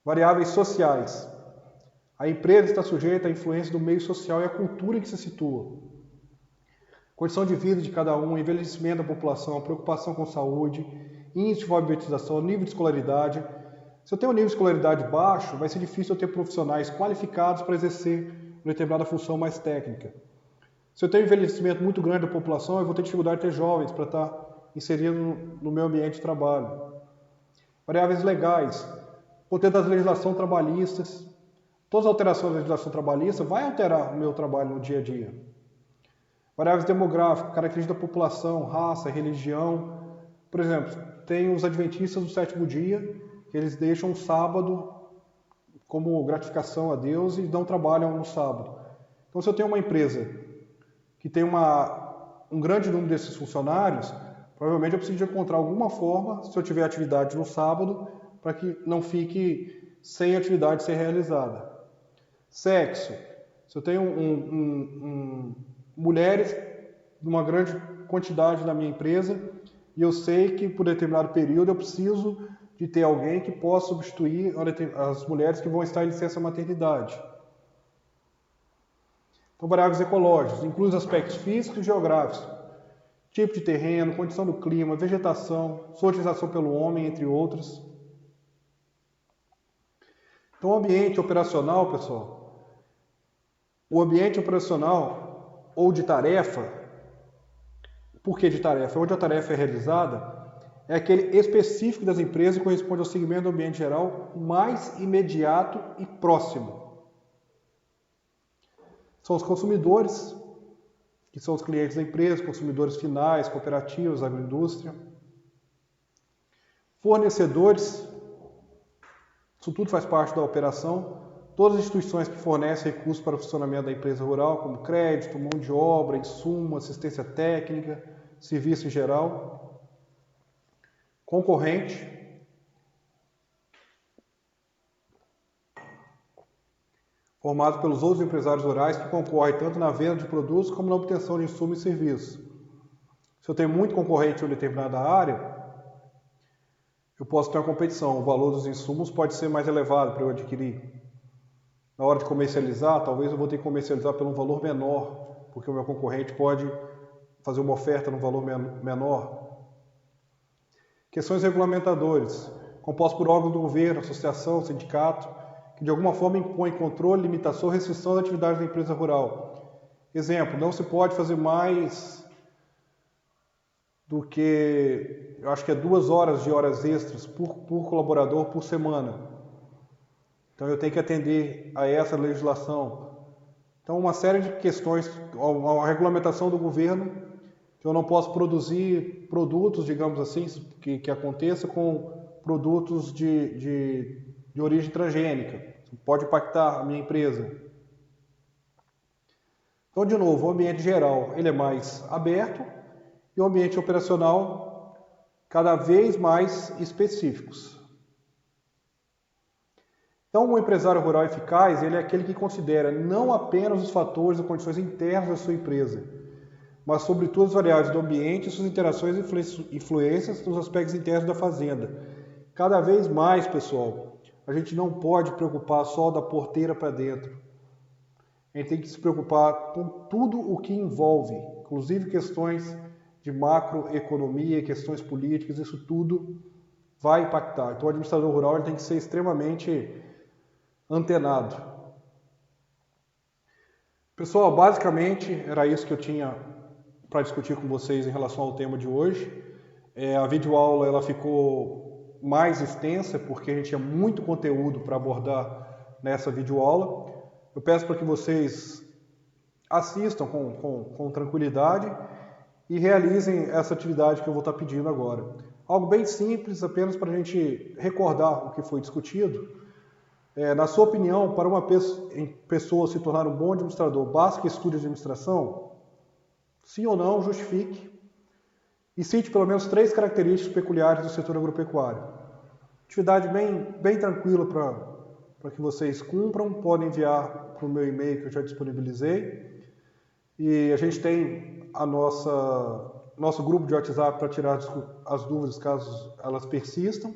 Variáveis sociais. A empresa está sujeita à influência do meio social e à cultura em que se situa. Condição de vida de cada um, envelhecimento da população, preocupação com saúde, índice de alfabetização, nível de escolaridade. Se eu tenho um nível de escolaridade baixo, vai ser difícil eu ter profissionais qualificados para exercer uma determinada função mais técnica. Se eu tenho um envelhecimento muito grande da população, eu vou ter dificuldade de ter jovens para estar inseridos no meu ambiente de trabalho. Variáveis legais, poder das legislações trabalhistas. Todas as alterações da legislação trabalhista vão alterar o meu trabalho no dia a dia. Variáveis demográficas, características da população, raça, religião. Por exemplo, tem os adventistas do sétimo dia, que eles deixam o sábado como gratificação a Deus e não trabalham no sábado. Então, se eu tenho uma empresa que tem um grande número desses funcionários, provavelmente eu preciso de encontrar alguma forma, se eu tiver atividade no sábado, para que não fique sem atividade ser realizada. Sexo. Se eu tenho mulheres de uma grande quantidade na minha empresa e eu sei que por determinado período eu preciso de ter alguém que possa substituir as mulheres que vão estar em licença maternidade. Então, variáveis ecológicas, inclui os aspectos físicos e geográficos, tipo de terreno, condição do clima, vegetação, sua utilização pelo homem, entre outros. Então, o ambiente operacional, pessoal, o ambiente operacional ou de tarefa, por que de tarefa? Onde a tarefa é realizada, é aquele específico das empresas e corresponde ao segmento do ambiente geral mais imediato e próximo. São os consumidores, que são os clientes da empresa, consumidores finais, cooperativas, agroindústria. Fornecedores, isso tudo faz parte da operação. Todas as instituições que fornecem recursos para o funcionamento da empresa rural, como crédito, mão de obra, insumo, assistência técnica, serviço em geral. Concorrente, formado pelos outros empresários rurais que concorrem tanto na venda de produtos como na obtenção de insumos e serviços. Se eu tenho muito concorrente em uma determinada área, eu posso ter uma competição. O valor dos insumos pode ser mais elevado para eu adquirir. Na hora de comercializar, talvez eu vou ter que comercializar por um valor menor, porque o meu concorrente pode fazer uma oferta num valor menor. Questões regulamentadoras, compostos por órgãos do governo, associação, sindicato, que de alguma forma impõem controle, limitação ou restrição da atividade da empresa rural. Exemplo, não se pode fazer mais do que, eu acho que é 2 horas de horas extras por colaborador por semana. Então eu tenho que atender a essa legislação. Então uma série de questões, a regulamentação do governo, que eu não posso produzir produtos, digamos assim, que aconteça com produtos de origem transgênica. Pode impactar a minha empresa. Então, de novo, o ambiente geral ele é mais aberto e o ambiente operacional cada vez mais específicos. Então, um empresário rural eficaz ele é aquele que considera não apenas os fatores e condições internas da sua empresa, mas sobretudo as variáveis do ambiente e suas interações e influências nos aspectos internos da fazenda. Cada vez mais, pessoal, a gente não pode preocupar só da porteira para dentro. A gente tem que se preocupar com tudo o que envolve, inclusive questões de macroeconomia, questões políticas, isso tudo vai impactar. Então o administrador rural ele tem que ser extremamente antenado. Pessoal, basicamente era isso que eu tinha para discutir com vocês em relação ao tema de hoje. A videoaula ela ficou mais extensa porque a gente tinha muito conteúdo para abordar nessa videoaula. Eu peço para que vocês assistam com tranquilidade e realizem essa atividade que eu vou estar pedindo agora. Algo bem simples, apenas para a gente recordar o que foi discutido. Na sua opinião, para uma pessoa se tornar um bom administrador, basta que estude administração? Sim ou não, justifique. E cite pelo menos 3 características peculiares do setor agropecuário. Atividade bem tranquila para que vocês cumpram. Podem enviar para o meu e-mail que eu já disponibilizei. E a gente tem nosso grupo de WhatsApp para tirar as dúvidas caso elas persistam.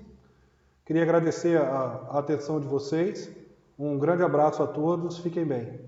Queria agradecer a atenção de vocês Um grande abraço a todos, fiquem bem.